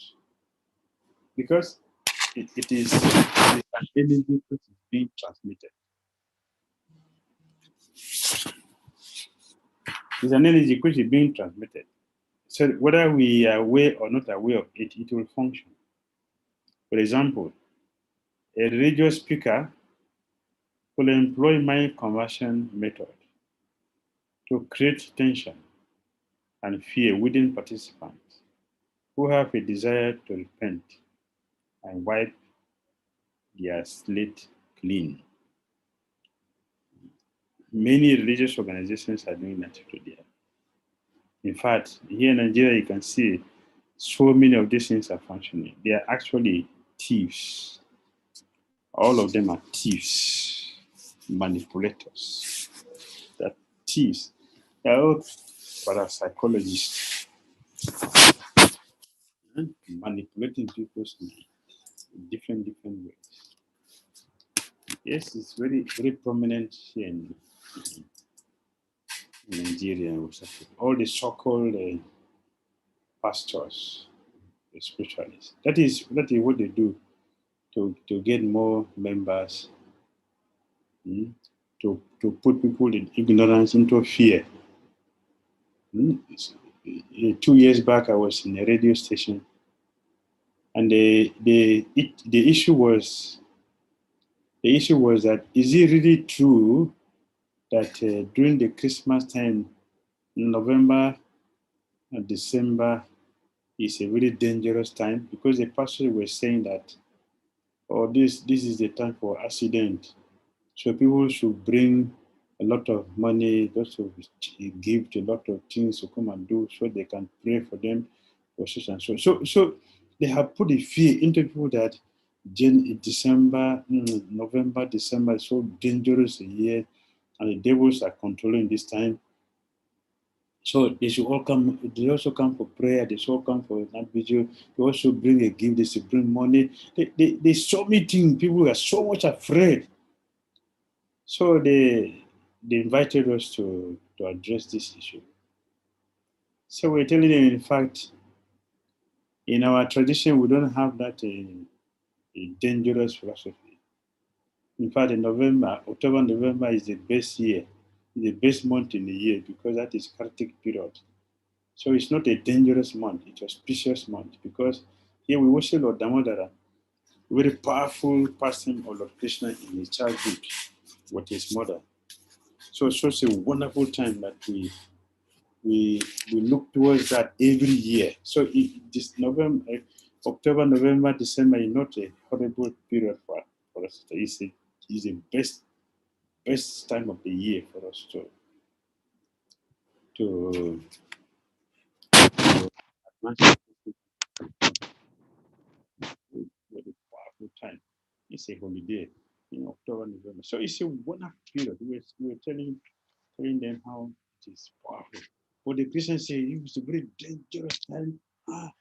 Because it is an energy which is being transmitted. It's an energy which is being transmitted. So whether we are aware or not aware of it, it will function. For example, a radio speaker will employ mind conversion method to create tension and fear within participants who have a desire to repent and wipe their slate clean. Many religious organizations are doing that today. In fact, here in Nigeria, you can see so many of these things are functioning. They are actually thieves. All of them are thieves, manipulators. They're thieves. They're all parapsychologists manipulating people's mind in different ways. Yes, it's very prominent here in Nigeria. All the so-called pastors, the spiritualists. That is what they do to get more members, to put people in ignorance into fear. 2 years back, I was in a radio station, and the issue was that is it really true that during the Christmas time, November and December is a very dangerous time, because the pastor was saying that, this is the time for accident. So people should bring a lot of money, also give a lot of things to come and do, so they can pray for them for such and so. So they have put a fear into people that November, December is so dangerous a year, and the devils are controlling this time. So they should all come. They also come for prayer. They should all come for that video. They also bring a gift. They should bring money. They so many things. People are so much afraid. So they invited us to address this issue. So we're telling them, in fact, in our tradition, we don't have that a dangerous philosophy. In fact, in October, November is the best year, the best month in the year, because that is Kartik period. So it's not a dangerous month, it's a auspicious month, because here we worship Lord Damodara, a very powerful person of Lord Krishna in his childhood with his mother. So it's such a wonderful time that we look towards that every year. So this October, November, December is not a horrible period for us. It's the best time of the year for us to advance. Very powerful time. It's a holiday in October, November. So it's a wonderful period. We're telling them how it is powerful. But the Christians say it's a very dangerous time.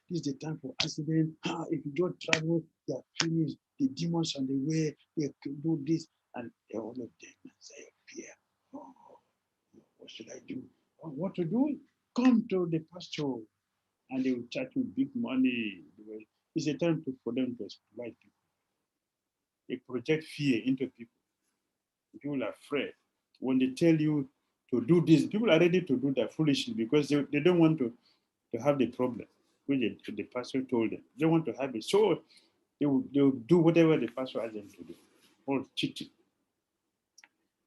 This is the time for accident. If you don't travel, they are finished. The demons on the way, they can do this. And all of them say, fear. Oh, what should I do? Oh, what to do? Come to the pastor, and they will charge you big money. It's a time for them to exploit people. They project fear into people. People are afraid. When they tell you to do this, people are ready to do that foolishly because they don't want to have the problem, which the pastor told them. They want to have it. So they'll do whatever the pastor asks them to do. All cheating.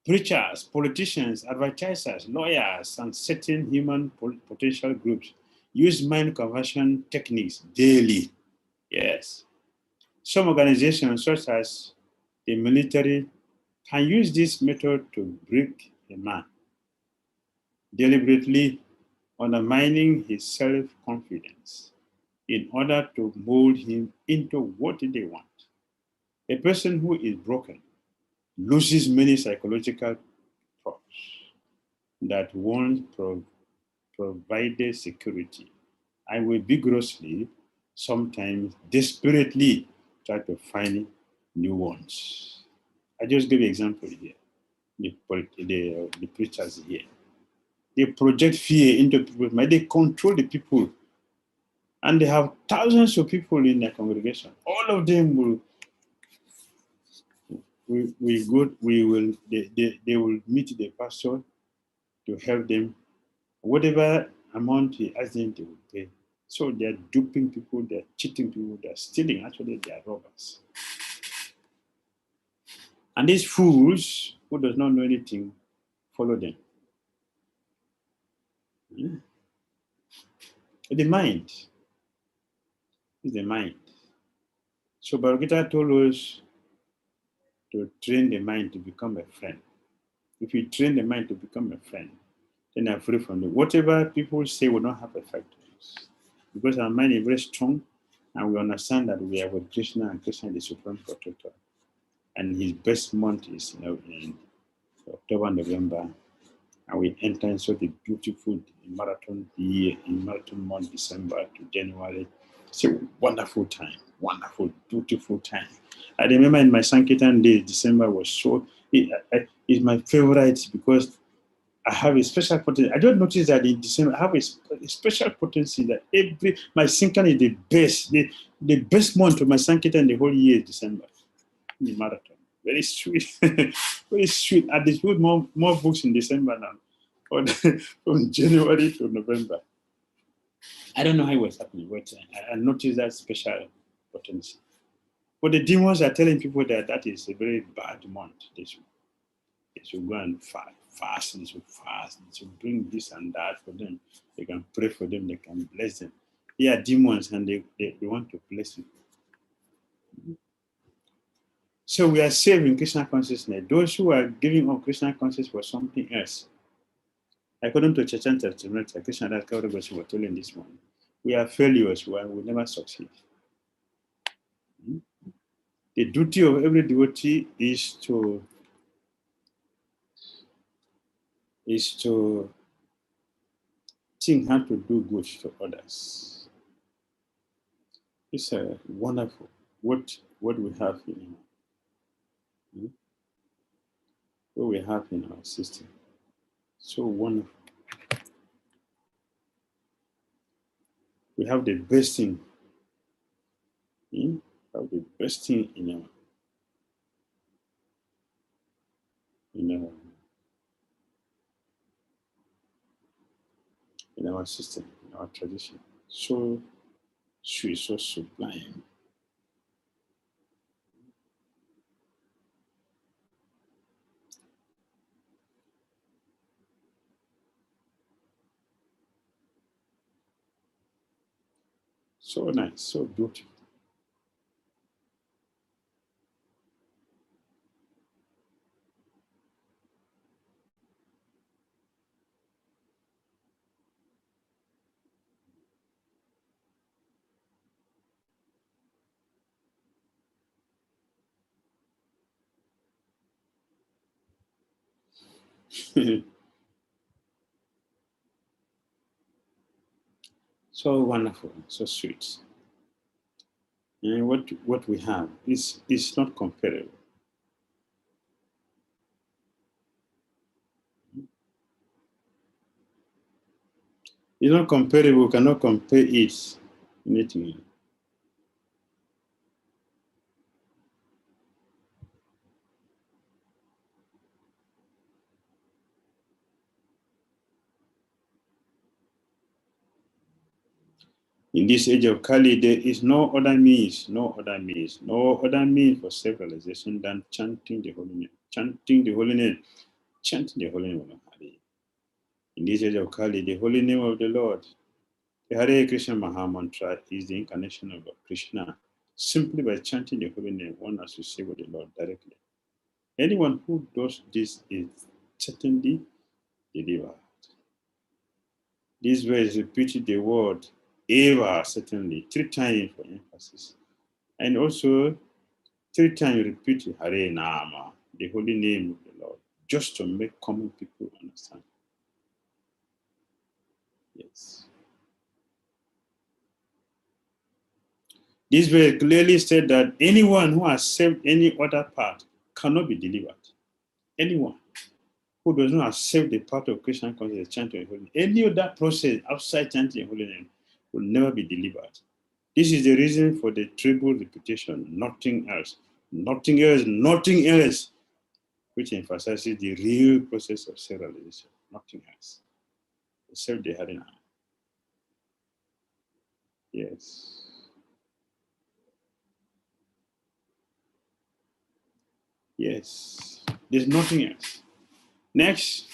Preachers, politicians, advertisers, lawyers, and certain human potential groups use mind conversion techniques daily. Yes. Some organizations, such as the military, can use this method to break a man, deliberately undermining his self-confidence in order to mold him into what they want. A person who is broken loses many psychological props that once provided security and will vigorously, sometimes desperately, try to find new ones. I just give an example here. The preachers here. They project fear into people's mind. They control the people. And they have thousands of people in their congregation. All of them they will meet the pastor to help them. Whatever amount he asks them, they will pay. So they're duping people, they're cheating people, they're stealing. Actually, they are robbers. And these fools who does not know anything follow them. Yeah. The mind is the mind. So Bhagavad told us to train the mind to become a friend. If you train the mind to become a friend, then I'm free from it. Whatever people say will not have effect on us. Because our mind is very strong and we understand that we are with Krishna and Krishna is the supreme protector. And his best month is in October, November. And we enter into the beautiful marathon year, in marathon month, December to January. It's a wonderful time, wonderful, beautiful time. I remember in my Sankirtan days, December was so, it's my favorite because I have a special potency. I don't notice that in December, I have a special potency that my Sankirtan is the best. The best month of my Sankirtan the whole year is December, the marathon. Very sweet, very sweet. I distribute more books in December now, from January to November. I don't know how it was happening, but I noticed that special potency. But the demons are telling people that is a very bad month. They should go and fast, they should fast, they should bring this and that for them. They can pray for them, they can bless them. They are demons and they want to bless you. So we are saved in Krishna consciousness. Those who are giving up Krishna consciousness for something else, according to Chachan Testament, Krishna Das Kaviraj was telling this morning, we are failures, we will never succeed. The duty of every devotee is to think how to do good to others. It's a wonderful what we have in what we have in our system. So wonderful. We have the best thing. We have the best thing in our system, in our tradition. So sweet, so sublime. So nice, so beautiful. So wonderful, so sweet. And what we have is not comparable. It's not comparable, cannot compare it. Anything. In this age of Kali, there is no other means for self-realization than chanting the holy name, chanting the holy name of Hari. In this age of Kali, the holy name of the Lord, the Hare Krishna Maha Mantra, is the incarnation of Krishna. Simply by chanting the holy name, one associates with the Lord directly. Anyone who does this is certainly delivered. This verse repeated the word Eva certainly 3 times for emphasis. And also 3 times repeat Hare Nama, the holy name of the Lord, just to make common people understand. Yes. This verse clearly said that anyone who has saved any other part cannot be delivered. Anyone who does not accept the part of Krishna consciousness, chanting holy name, any other process outside chanting holy name will never be delivered. This is the reason for the triple repetition, nothing else, nothing else, nothing else, which emphasizes the real process of self-realization, nothing else, except the Harina. Yes. Yes. There's nothing else. Next,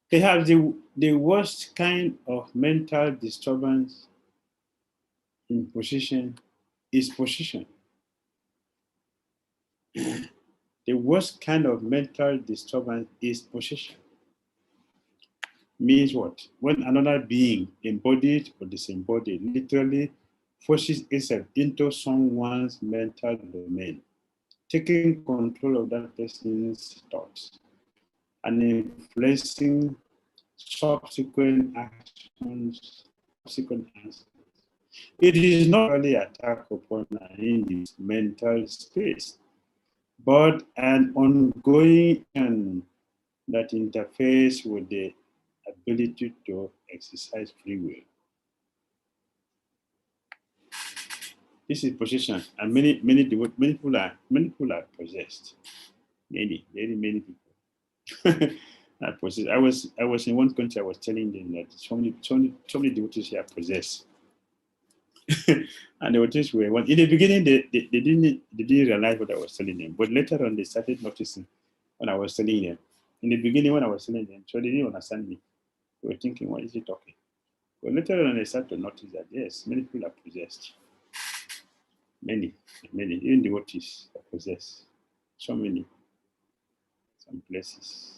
perhaps the worst kind of mental disturbance in position is position. The worst kind of mental disturbance is position. Means what? When another being, embodied or disembodied, literally forces itself into someone's mental domain, taking control of that person's thoughts and influencing subsequent actions, subsequent answers. It is not really an attack upon an individual's mental space, but an ongoing that interferes with the ability to exercise free will. This is possession, and many people are possessed. Many people are possessed. I was in one country. I was telling them that so many devotees here are possessed, and the devotees were in the beginning they didn't realize what I was telling them, but later on they started noticing when I was telling them. In the beginning when I was telling them, so they didn't understand me. They were thinking, "What is he talking?" But later on they started to notice that yes, many people are possessed. Many, even devotees are possessed. So many, some places.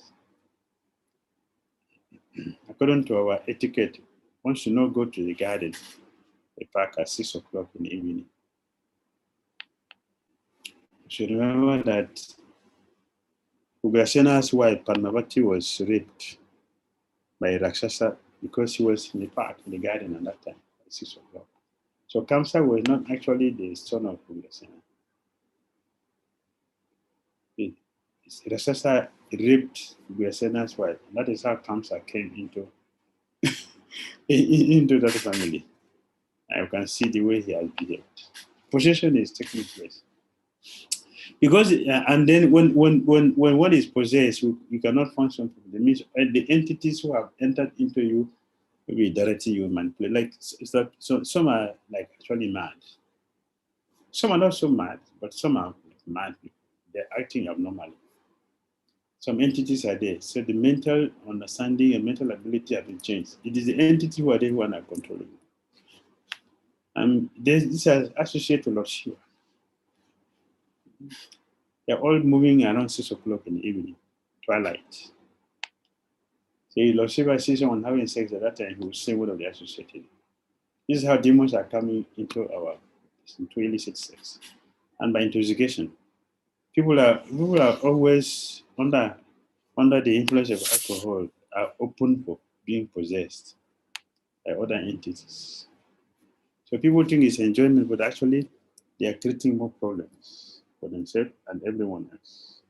According to our etiquette, one should not go to the garden, the park at 6 o'clock in the evening. You should remember that Ugrasena's wife, Padmavati, was raped by a Rakshasa because she was in the park, in the garden at that time, at 6 o'clock. So Kamsa was not actually the son of Ugrasena. Rakshasa raped Ugrasena's wife. And that is how Kamsa came into that family. I can see the way he has behaved. Possession is taking place. Because and then when one is possessed, you cannot function. That means the entities who have entered into you will be directing you, manipulate. Like so some are like actually mad. Some are not so mad, but some are mad. They're acting abnormally. Some entities are there. So the mental understanding and mental ability have been changed. It is the entity who are there who are not controlling you. And this is associated to Lord Shiva. They're all moving around 6 o'clock in the evening, twilight. So Lord Shiva sees someone having sex at that time, he will say one of the associated. This is how demons are coming into illicit sex. And by intoxication, people are always under the influence of alcohol, are open for being possessed by other entities. So people think it's enjoyment, but actually they are creating more problems for themselves and everyone else.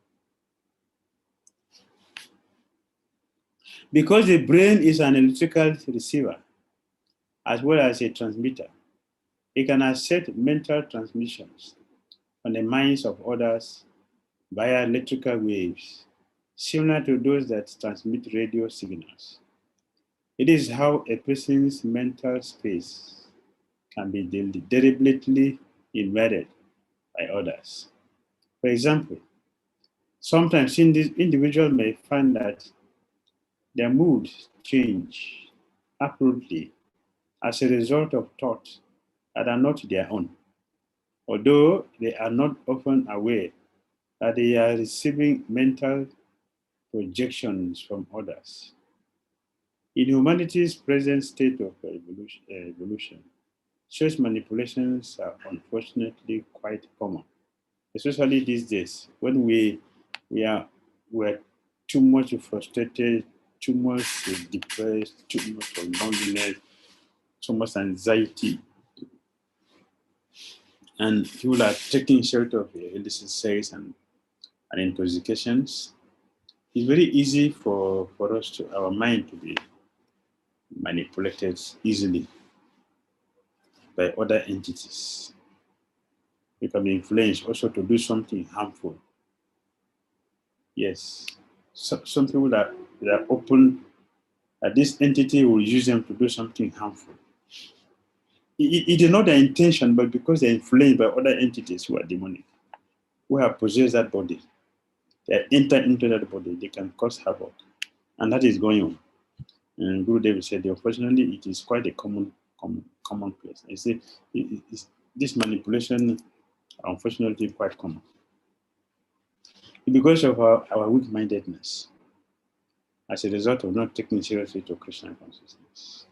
Because the brain is an electrical receiver as well as a transmitter, it can accept mental transmissions on the minds of others via electrical waves, similar to those that transmit radio signals. It is how a person's mental space can be deliberately invaded by others. For example, sometimes individuals may find that their mood change abruptly as a result of thoughts that are not their own, although they are not often aware that they are receiving mental projections from others. In humanity's present state of evolution, such manipulations are unfortunately quite common, especially these days when we're too much frustrated, too much depressed, too much loneliness, too much anxiety, and people are taking shelter of illicit sex and intoxications. It's very easy for us to our mind to be manipulated easily by other entities. We can be influenced also to do something harmful. Yes, some people that are open that this entity will use them to do something harmful. It is not their intention, but because they're influenced by other entities who are demonic, who have possessed that body, they enter into that body, they can cause havoc. And that is going on. And Guru David said, unfortunately, it is quite a commonplace. I say, this manipulation, unfortunately, quite common. Because of our weak-mindedness, as a result of not taking seriously to Krishna consciousness.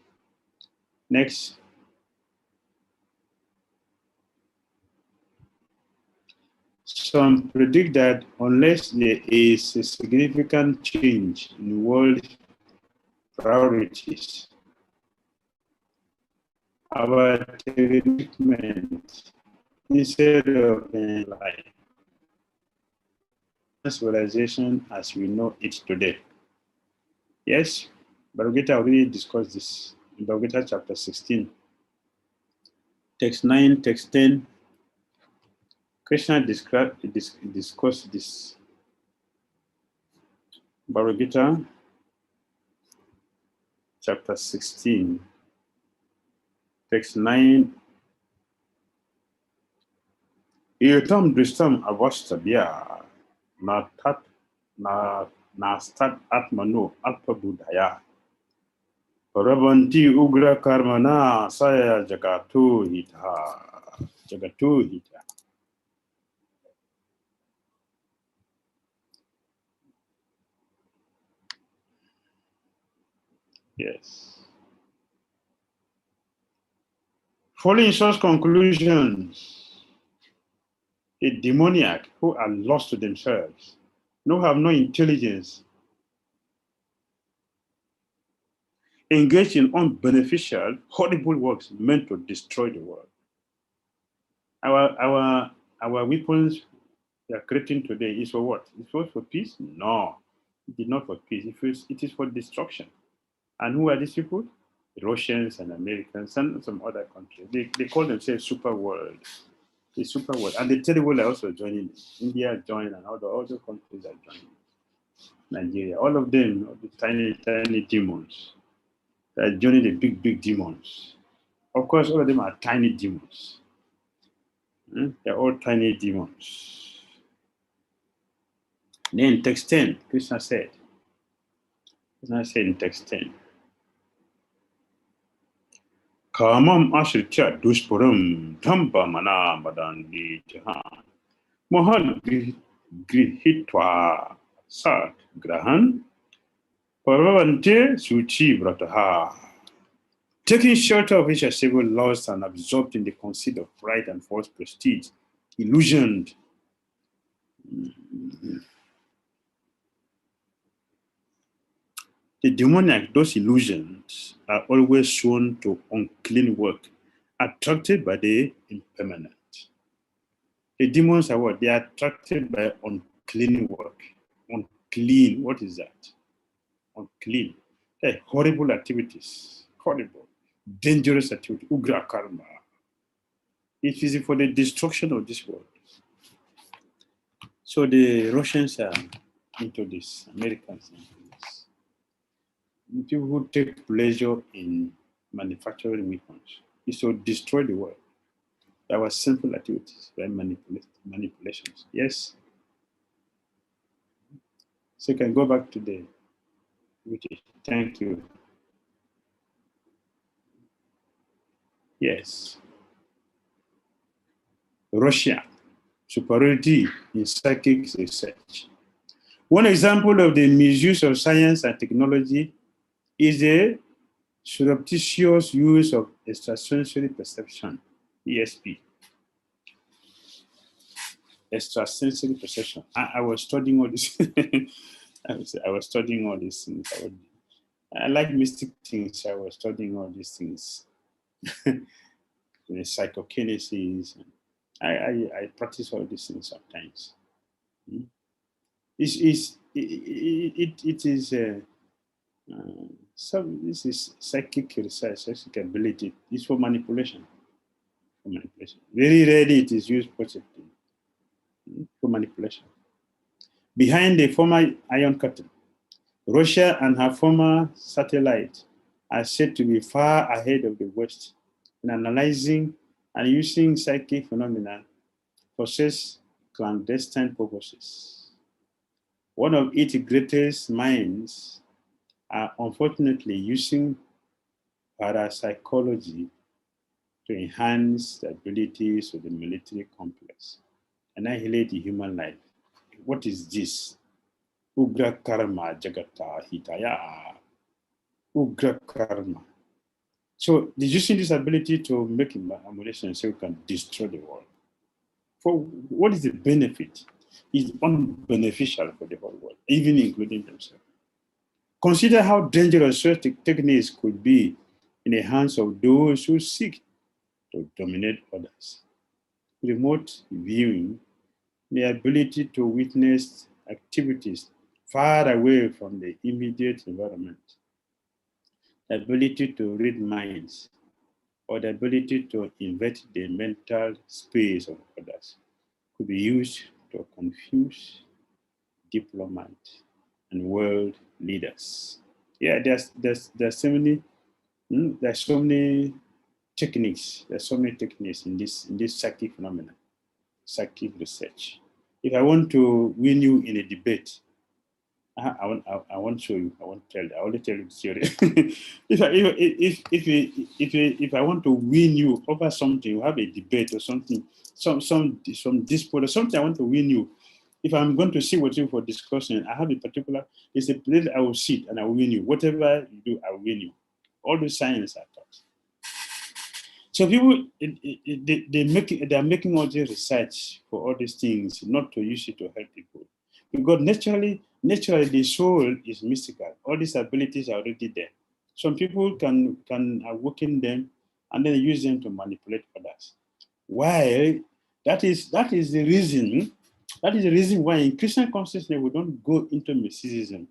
Next. Some predict that unless there is a significant change in world priorities, our treatment instead of life, civilization as we know it today. Yes, Bhagavad Gita already discussed this in Bhagavad Gita chapter 16, text 9, text 10. Krishna discussed this. Bhagavad Gita chapter 16, text 9. Etam dristam avastabhya nastat atmano alpabudaya paravanti ugra karmana saya jagatu hita. Yes. Following such conclusions, the demoniac who are lost to themselves, who have no intelligence, engage in unbeneficial, horrible works meant to destroy the world. Our weapons we are creating today is for what? It's for peace? No, it is not for peace. It is for destruction. And who are these people? The Russians and Americans and some other countries. They call themselves super world. The super world. And the third world are also joining. India joined and all the other countries are joining. Nigeria, all of them, all the tiny demons. They are joining the big demons. Of course, all of them are tiny demons. They're all tiny demons. Then text 10, Krishna said in text 10, Kamam ashritya dushpuram dhamba mana madandi jahan mohal grihitva sat grahan parvavante suchi vrataha. Taking shelter of which are several lost and absorbed in the conceit of pride and false prestige, illusioned. The demoniac, those illusions are always shown to unclean work, attracted by the impermanent. The demons are what? They are attracted by unclean work. Unclean, what is that? Unclean. Horrible activities, horrible, dangerous activity, ugra karma. It is for the destruction of this world. So the Russians are into this, Americans into this. People who take pleasure in manufacturing weapons is to destroy the world. There were simple activities, by manipulations. Yes. So you can go back to the British. Thank you. Yes. Russia, superiority in psychic research. One example of the misuse of science and technology is the surreptitious use of extrasensory perception, ESP. Extrasensory perception. I was studying all this. I was studying all these things. I like mystic things. I was studying all these things. The psychokinesis. I practice all these things sometimes. It is this is psychic research, psychic ability. It's for manipulation. For manipulation. Very rarely it is used positively for manipulation. Behind the former Iron Curtain, Russia and her former satellite are said to be far ahead of the West in analyzing and using psychic phenomena for such clandestine purposes. One of its greatest minds are unfortunately using parapsychology to enhance the abilities of the military complex, annihilate the human life. What is this? Ugra karma jagata hitaya. Ugra karma. So using this ability to make emulation so we can destroy the world. For what is the benefit? It's unbeneficial for the whole world, even including themselves. Consider how dangerous such techniques could be in the hands of those who seek to dominate others. Remote viewing, the ability to witness activities far away from the immediate environment, the ability to read minds, or the ability to invade the mental space of others could be used to confuse diplomats and world leaders. Yeah, there's so many techniques. There's so many techniques in this psychic phenomena, psychic research. If I want to win you in a debate, I won't show you. I won't tell you. I only tell you the theory. if I want to win you over something, you have a debate or something, some dispute or something. I want to win you. If I'm going to sit with you for discussion, I have a particular. It's a place I will sit and I will win you. Whatever you do, I will win you. All the science are taught. So people they are making all this research for all these things, not to use it to help people. Because naturally the soul is mystical. All these abilities are already there. Some people can awaken them and then use them to manipulate others. Why? That is the reason. That is the reason why in Christian consciousness we don't go into mysticism.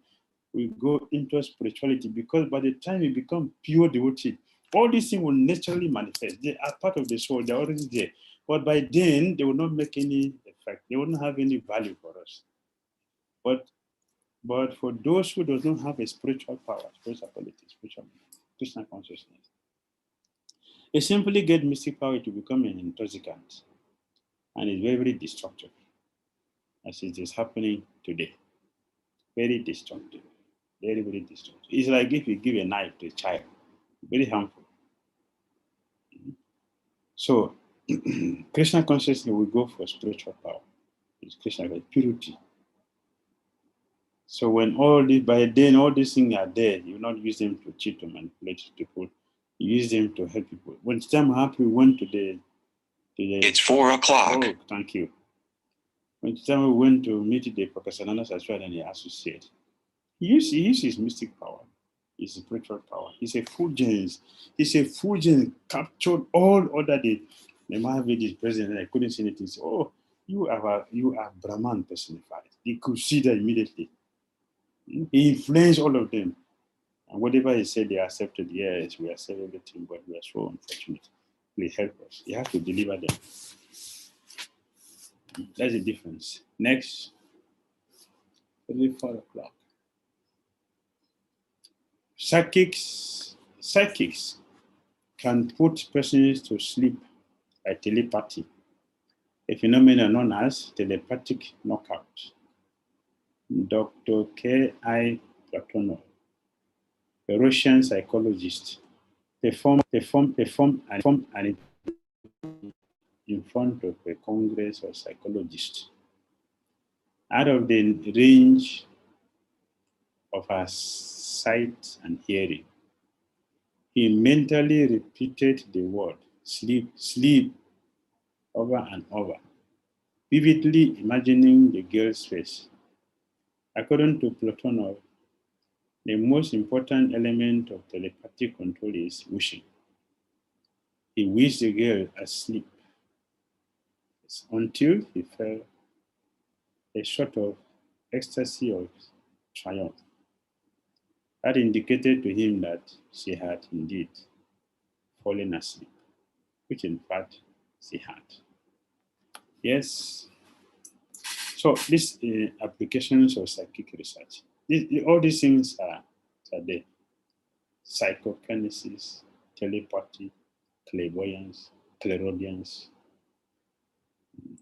We go into spirituality, because by the time we become pure devotee, all these things will naturally manifest. They are part of the soul. They're already there. But by then, they will not make any effect. They won't have any value for us. But for those who do not have a spiritual power, spiritual ability, spiritual Krishna consciousness, they simply get mystic power to become an intoxicant. And it's very, very destructive, as it is happening today. Very destructive. Very, very destructive. It's like if you give a knife to a child, very harmful. So, Krishna consciousness will go for spiritual power. It's Krishna, like purity. So when by then all these things are there, you not use them to cheat or manipulate people. You use them to help people. When time happened, we went to the It's 4 o'clock. Oh, thank you. When time we went to meet the Professor Nana Saswad and the associate, he used his mystic power, his spiritual power. He's a Fulgence. Captured all other the Mahavedi president. I couldn't see anything. So, oh, you are Brahman personified. He could see that immediately. He influenced all of them. And whatever he said, they accepted. Yes, we accept everything, but we are so unfortunate. Please help us. You have to deliver them. That's the difference. Next, 4 o'clock. Psychics can put persons to sleep by telepathy, a phenomenon known as telepathic knockout. Dr. K.I. Platonov, a Russian psychologist, performed an in front of a congress of psychologists. Out of the range of her sight and hearing, he mentally repeated the word sleep, sleep over and over, vividly imagining the girl's face. According to Platonov, the most important element of telepathic control is wishing. He wished the girl asleep until he felt a sort of ecstasy of triumph. That indicated to him that she had indeed fallen asleep, which in fact she had. Yes. So these applications of psychic research, all these things are there. Psychokinesis, telepathy, clairvoyance, clairaudience,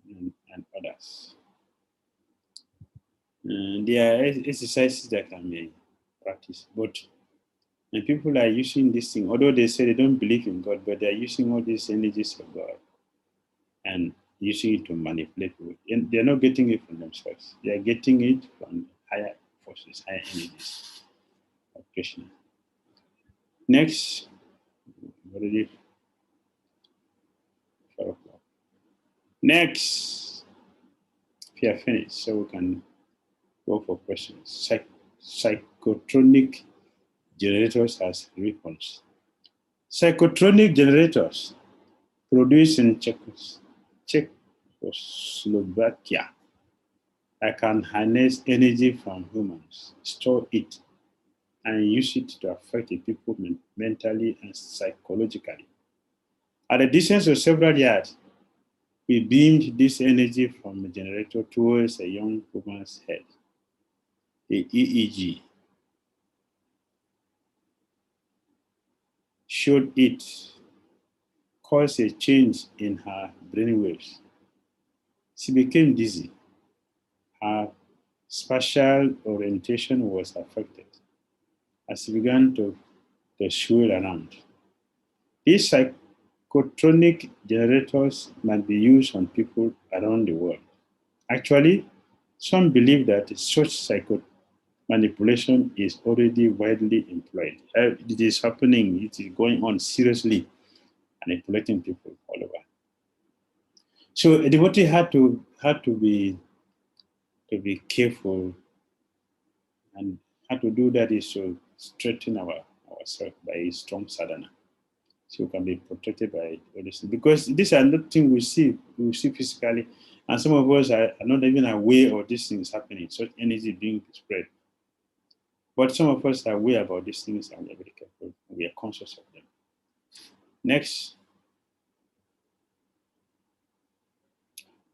and others. There are exercises that can be practiced, but and people are using this thing, although they say they don't believe in God, but they're using all these energies of God and using it to manipulate people. And they're not getting it from themselves. They are getting it from higher forces, higher energies of Krishna. Next, already 4 o'clock. Next, we are finished, so we can go for questions. Psychotronic generators as ripples. Psychotronic generators produced in Czechoslovakia. I can harness energy from humans, store it, and use it to affect the people mentally and psychologically. At a distance of several yards, we beamed this energy from the generator towards a young woman's head. The EEG showed it caused a change in her brainwaves. She became dizzy. Her spatial orientation was affected as she began to swirl around. These psychotronic generators might be used on people around the world. Actually, some believe that such psycho manipulation is already widely employed. It is happening, it is going on seriously, manipulating people all over. So a devotee had to be careful, and how to do that is to strengthen ourselves by a strong sadhana, so we can be protected by all this. Because these are not things we see physically, and some of us are not even aware of these things happening, such energy being spread. But some of us are aware about these things and we are very careful. We are conscious of them. Next.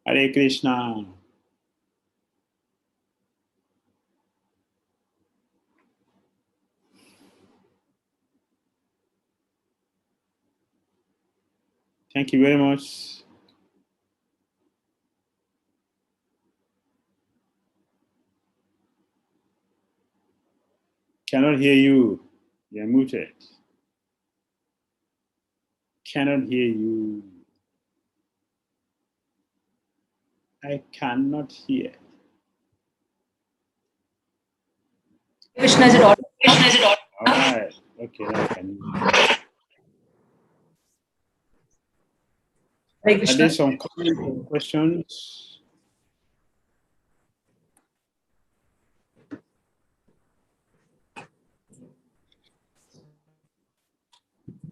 Hare Krishna. Thank you very much. Cannot hear you. You're muted. Cannot hear you. I cannot hear. Krishna, is it audible? All right. Okay, now I can hear. Hare Are Krishna. there some comments or questions?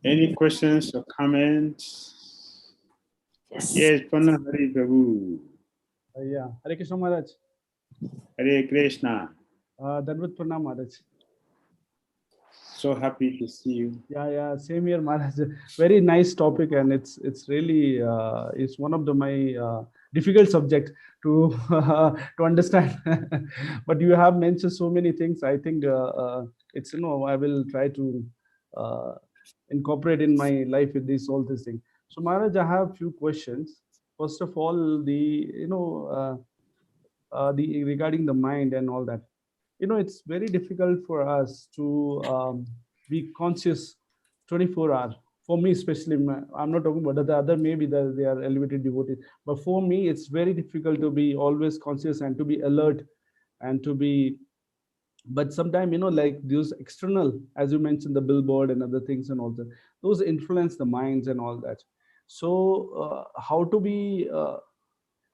Any questions or comments? Yes. Yes, Panna Hari Prabhu. Yeah, Hare Krishna Maharaj. Hare Krishna. Danvat Pranam Maharaj. So happy to see you. Yeah, same here, Maharaj. Very nice topic, and it's really it's one of my difficult subject to to understand. But you have mentioned so many things. I think it's I will try to uh, incorporate in my life with all these things. So Maharaj, I have few questions. First of all, the regarding the mind and all that. It's very difficult for us to be conscious 24 hours. For me especially, I'm not talking about the other, maybe they are elevated devotees, but for me it's very difficult to be always conscious and to be alert and to be. But sometimes, like those external, as you mentioned, the billboard and other things and all that, those influence the minds and all that. So how to be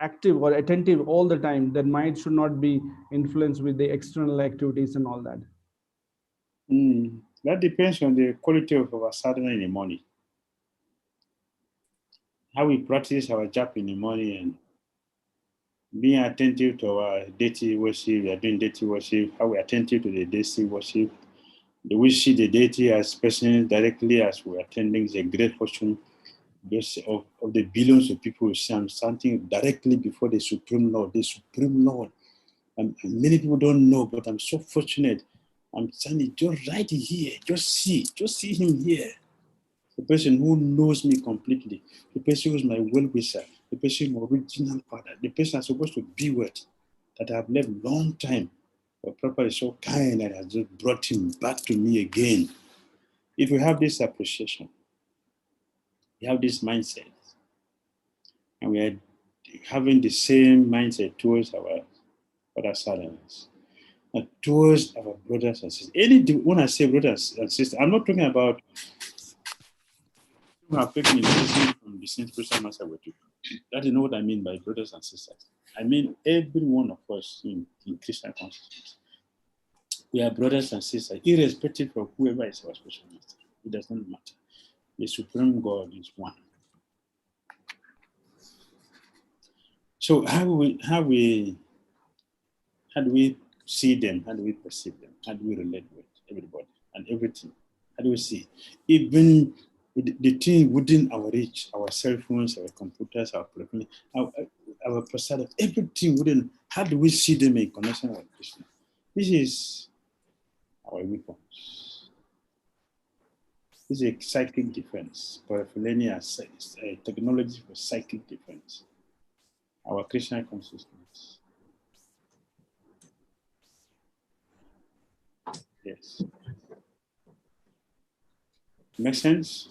active or attentive all the time, that mind should not be influenced with the external activities and all that? That depends on the quality of our sadhana in the morning. How we practice our japa in the morning and being attentive to our deity worship. We are doing deity worship. How we are attentive to the deity worship. Do we see the deity as person directly as we are attending is a great fortune. Of the billions of people who see something directly before the Supreme Lord. The Supreme Lord. And many people don't know, but I'm so fortunate. I'm standing just right here. Just see him here. The person who knows me completely. The person who is my well-wisher. The person my original father. The person I'm supposed to be with. That I've left long time. But Prabhupada is so kind that has just brought him back to me again. If we have this appreciation, we have this mindset, and we are having the same mindset towards our other sadhanas, and towards our brothers and sisters. When I say brothers and sisters, I'm not talking about who have taken initiation from the same spiritual master with you. That is not what I mean by brothers and sisters. I mean every one of us in Krishna consciousness. We are brothers and sisters, irrespective of whoever is our spiritual master. It does not matter. The Supreme God is one. So how do we see them? How do we perceive them? How do we relate with everybody and everything? How do we see? Even the thing within our reach, our cell phones, our computers, our prasad, everything within, how do we see them in connection with Krishna? This is our weapons. This is a psychic defense. Paraphernalia is a technology for psychic defense. Our Krishna consciousness. Yes. Make sense?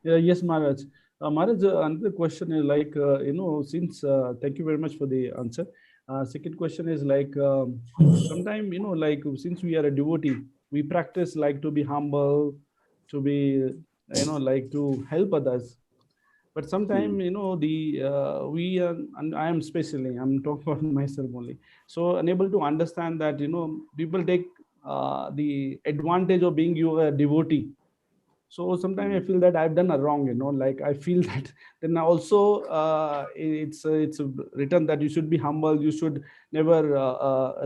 Yes, Maharaj. Maharaj, another question is like, since, thank you very much for the answer. Second question is like, sometimes, like since we are a devotee, we practice like to be humble, to be, like to help others. But sometimes, we are, and I am especially, I'm talking about myself only. So unable to understand that, people take the advantage of being you a devotee. So sometimes I feel that I've done a wrong, like I feel that. Then also it's written that you should be humble, you should never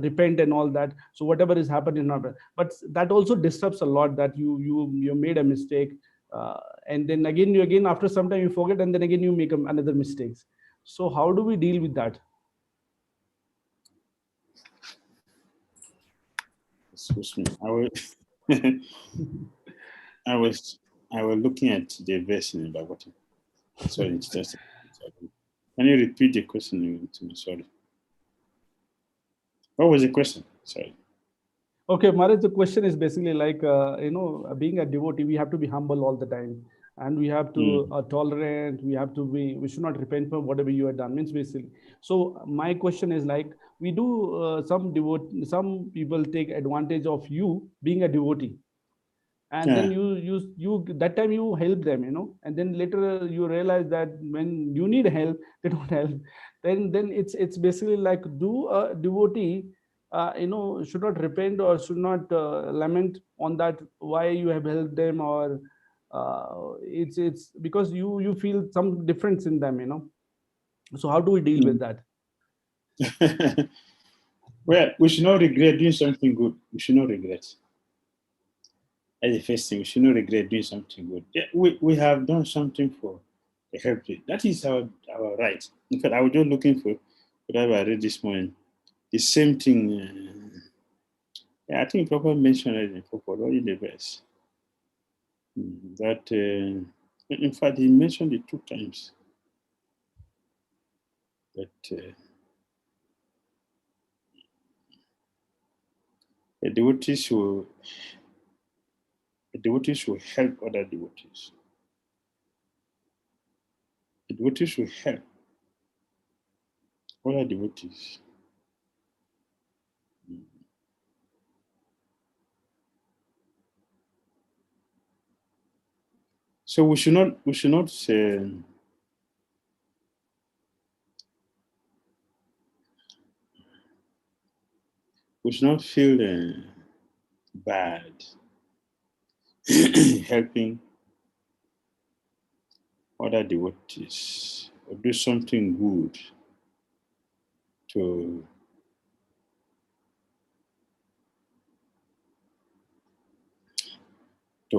repent and all that. So whatever is happening, not. But that also disturbs a lot, that you made a mistake, and then again after some time you forget, and then again you make another mistakes. So how do we deal with that? Excuse me. I was looking at the verse in the Bhagavatam. Sorry, it's just. Can you repeat the question to me? Sorry. What was the question? Sorry. Okay, Maharaj, the question is basically like, being a devotee, we have to be humble all the time. And we have to tolerant, we should not repent for whatever you have done, means basically. So my question is like, we do, some people take advantage of you being a devotee. And then you that time you help them, and then later you realize that when you need help, they don't help. Then it's basically like, do a devotee should not repent or should not lament on that why you have helped them, or it's because you feel some difference in them, so how do we deal with that? Well, we should not regret doing something good. We should not regret. That's the first thing. We should not regret doing something good. Yeah, we have done something for the helpless. That is our right. In fact, I was just looking for whatever I read this morning. The same thing. Yeah, I think Papa mentioned it in the verse. That, in fact, he mentioned it 2 times. That the devotees will help other devotees. The devotees will help other devotees. So we should not feel bad helping other devotees or do something good to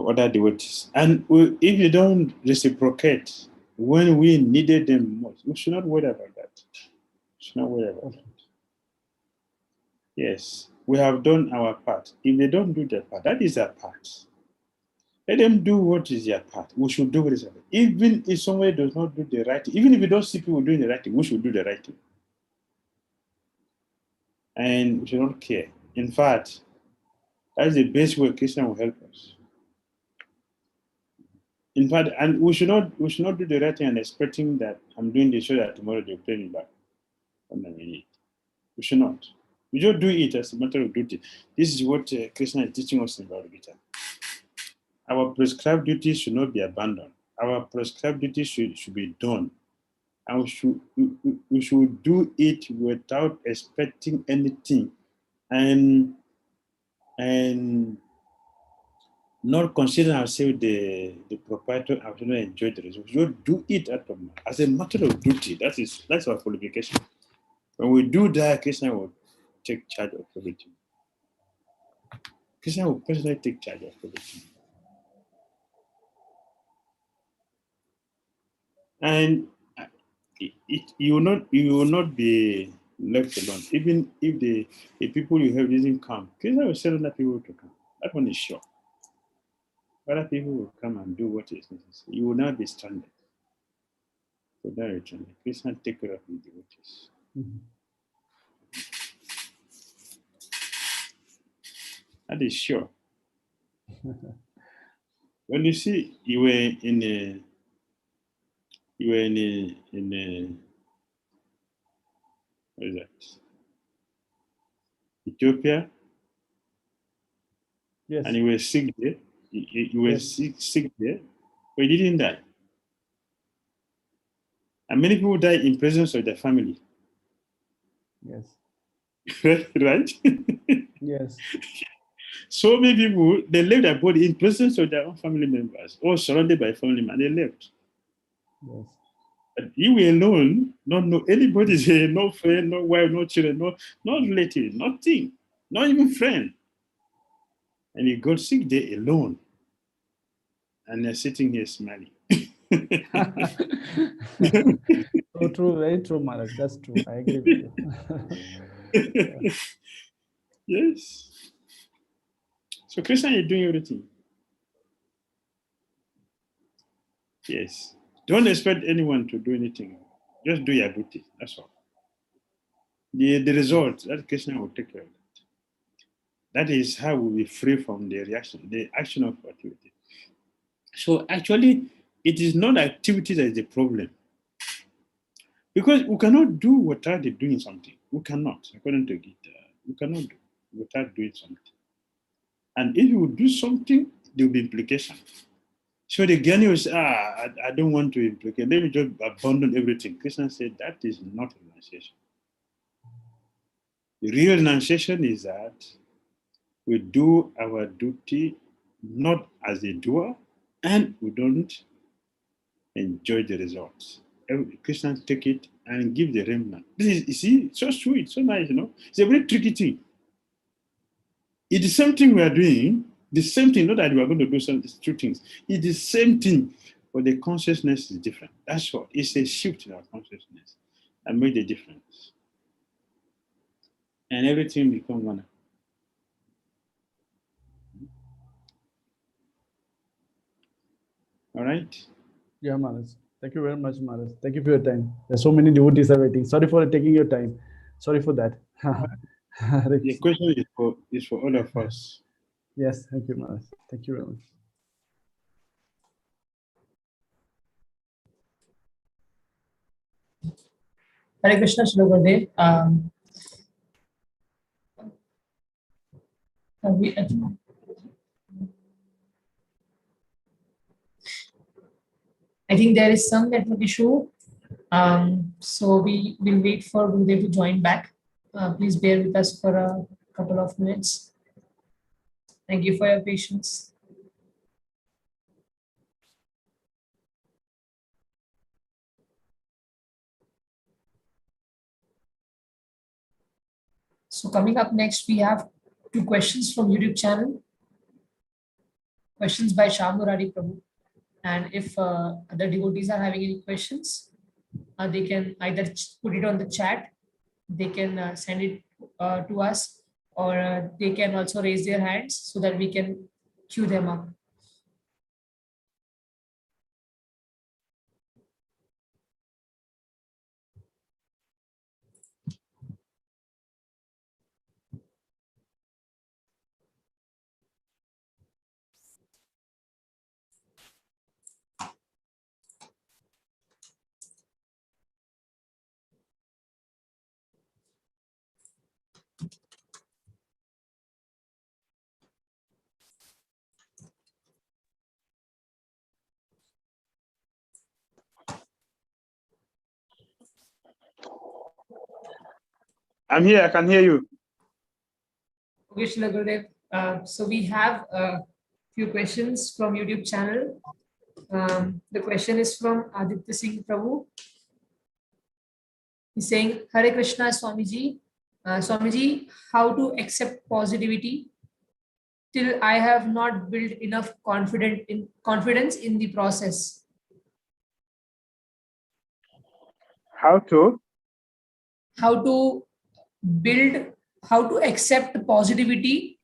other devotees. And if you don't reciprocate when we needed them most, we should not worry about that. We should not worry about that. Yes, we have done our part. If they don't do their part, that is their part. Let them do what is their part. We should do what is their part. Even if somebody does not do the right thing, even if we don't see people doing the right thing, we should do the right thing. And we should not care. In fact, that is the best way Christian will help us. In fact, and we should not do the right thing and expecting that I'm doing this so that tomorrow they'll pay me back. We should not. We just do it as a matter of duty. This is what Krishna is teaching us in Bhagavad Gita. Our prescribed duties should not be abandoned. Our prescribed duties should be done. And we should do it without expecting anything and not consider ourselves the proprietor and should not enjoy the result. We should do it as a matter of duty. That's our qualification. When we do that, Krishna will take charge of everything. Krishna will personally take charge of everything. And you will not be left alone. Even if the people you have didn't come, Krishna will send other people to come. That one is sure. Other people will come and do what is necessary. You will not be stranded. So that return, Krishna take care of the devotees. Mhm. That is sure. When you see you were in what is that? Ethiopia, Yes. and you were sick there. You were Yes. sick there, but you didn't die. And many people die in presence of their family. Yes. Right? Yes. So many people, they left their body in presence of their own family members or surrounded by family members. They left. Yes. But you were alone, not know anybody there, no friend, no wife, no children, no relative, nothing, not even friend. And you got sick there alone. And you're sitting here smiling. So true, very true, Maharaj. That's true. I agree with you. Yes. So Krishna is doing everything. Yes. Don't expect anyone to do anything. Just do your duty. That's all. The result, that Krishna will take care of it. That is how we'll be free from the reaction, the action of activity. So actually, it is not activity that is the problem. Because we cannot do without doing something. We cannot, according to Gita. We cannot do without doing something. And if you do something, there will be implication. So the Gyani will say, I don't want to implicate. Let me just abandon everything. Krishna said that is not renunciation. The real renunciation is that we do our duty not as a doer, and we don't enjoy the results. Christians take it and give the remnant. This is, you see, so sweet, so nice, It's a very tricky thing. It is something we are doing, The same thing, not that we are going to do two things. It's the same thing, but the consciousness is different. That's what. It's a shift in our consciousness that made the difference. And everything becomes one. All right? Yeah, Maharaj. Thank you very much, Maharaj. Thank you for your time. There's so many devotees are waiting. Sorry for taking your time. Sorry for that. The question is for all of us. Yes, thank you, Maharaj. Thank you very much. Hare Krishna, Shri Gurudev. I think there is some network issue. So we will wait for Gurudev to join back. Please bear with us for a couple of minutes. Thank you for your patience. So coming up next, we have 2 questions from YouTube channel. Questions by Shyam Murari Prabhu. And if other devotees are having any questions, they can either put it on the chat, they can send it to us, or they can also raise their hands so that we can queue them up. I'm here. I can hear you. Okay, Srila Gurudev. So we have a few questions from YouTube channel. The question is from Aditya Singh Prabhu. He's saying, Hare Krishna, Swamiji. Swamiji, how to accept positivity till I have not built enough confidence in the process? How to accept positivity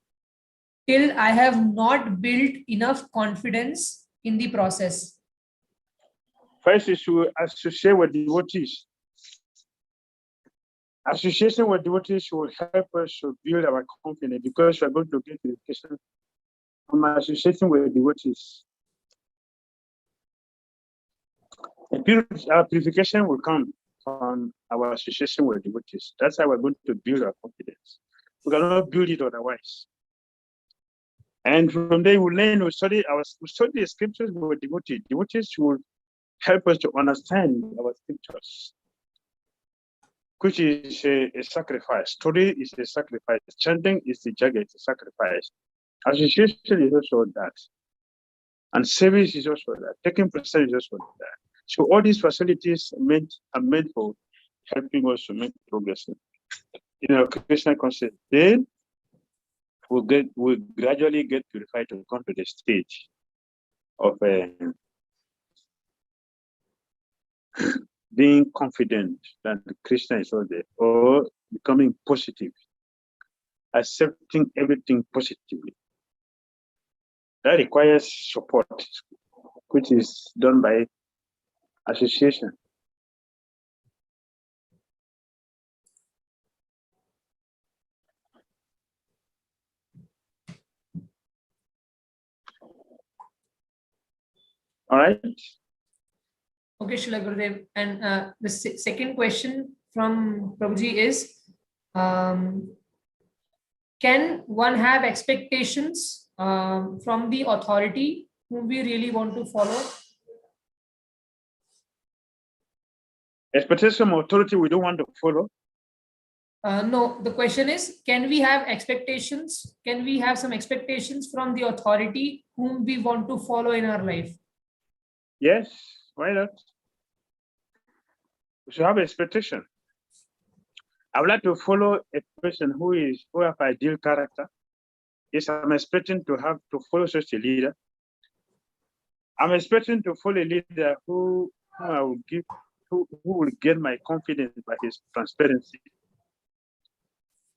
till I have not built enough confidence in the process. First, you should associate with devotees. Association with devotees will help us to build our confidence because we are going to get education from associating with devotees. Our purification will come from our association with devotees. That's how we're going to build our confidence. We cannot build it otherwise. And from there, we learn, we study the scriptures with devotees. Devotees will help us to understand our scriptures, which is a sacrifice. Study is a sacrifice. Chanting is the jaga, it's a sacrifice. Association is also that. And service is also that. Taking percent is also that. So all these facilities are meant for helping us to make progress in our Krishna concept. Then we'll gradually get purified to come to the stage of being confident that Krishna is all there, or becoming positive, accepting everything positively. That requires support, which is done by association. All right. Okay, Srila Gurudev. And the second question from Prabhuji is, can one have expectations from the authority whom we really want to follow? Expectation from authority we don't want to follow? No, the question is, can we have expectations? Can we have some expectations from the authority whom we want to follow in our life? Yes, why not? We should have expectation. I would like to follow a person who have ideal character, Yes, I'm expecting to follow such a leader. I'm expecting to follow a leader who I will give, who will gain my confidence by his transparency,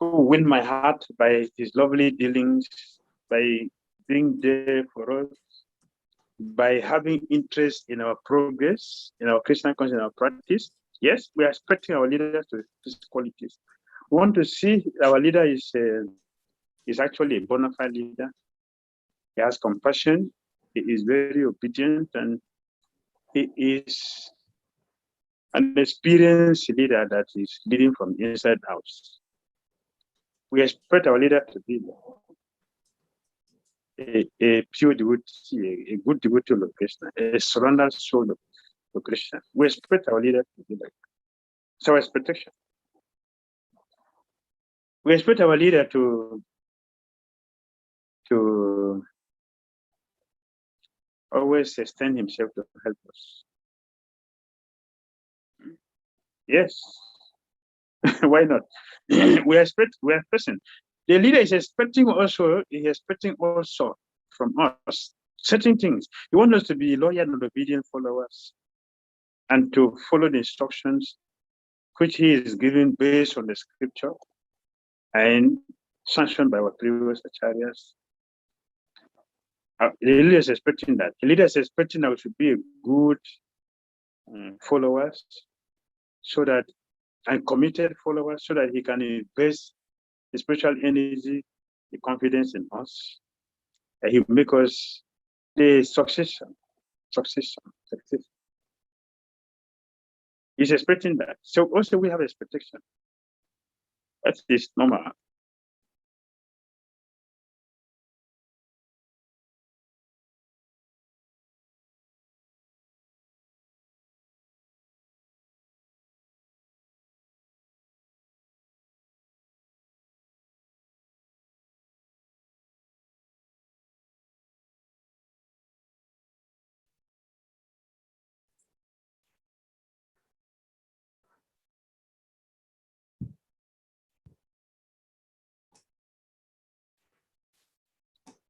who will win my heart by his lovely dealings, by being there for us, by having interest in our progress, in our Christian conscience, in our practice. Yes, we are expecting our leaders to have these qualities. We want to see our leader is actually a bona fide leader. He has compassion. He is very obedient, and he is an experienced leader that is leading from inside out. We expect our leader to be a pure devotee, a good devotee of Krishna, a surrendered soul of Krishna. We expect our leader to be like that. It's our expectation. We expect our leader to always extend himself to help us. Yes. Why not? we are expecting. The leader is expecting also from us certain things. He wants us to be loyal and obedient followers and to follow the instructions which he is giving based on the scripture and sanctioned by our previous acharyas. The leader is expecting that. The leader is expecting that we should be a good followers, so that and committed followers, so that he can invest the spiritual energy, the confidence in us, and he will make us the succession. He's expecting that. So also we have expectation. That is normal.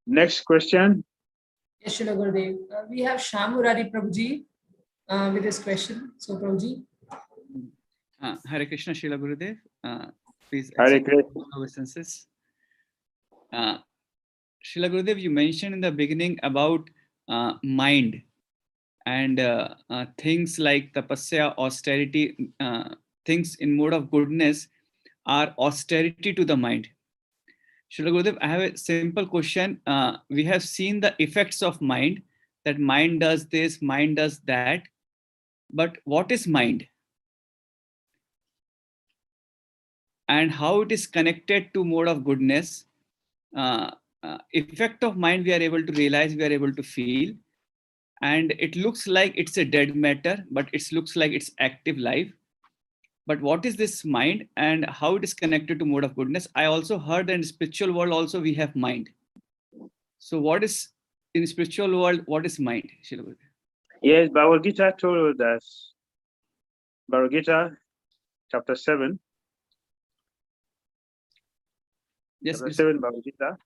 Next question. Yes, Srila Gurudev. We have Shamurari Prabhuji with this question. So, Prabhuji. Hare Krishna, Srila Gurudev. Please Hare accept Krishna. obeisances. Srila Gurudev, you mentioned in the beginning about mind and things like tapasya, austerity, things in mode of goodness are austerity to the mind. Srila Gurudev, I have a simple question. We have seen the effects of mind, that mind does this, mind does that. But what is mind? And how it is connected to mode of goodness? Effect of mind we are able to realize, we are able to feel. And it looks like it's a dead matter, but it looks like it's active life. But what is this mind and how it is connected to mode of goodness? I also heard that in spiritual world also we have mind. So what is in spiritual world, what is mind? Yes, Bhagavad Gita told us, Bhagavad Gita, chapter 7. Yes, chapter 7, Bhagavad Gita.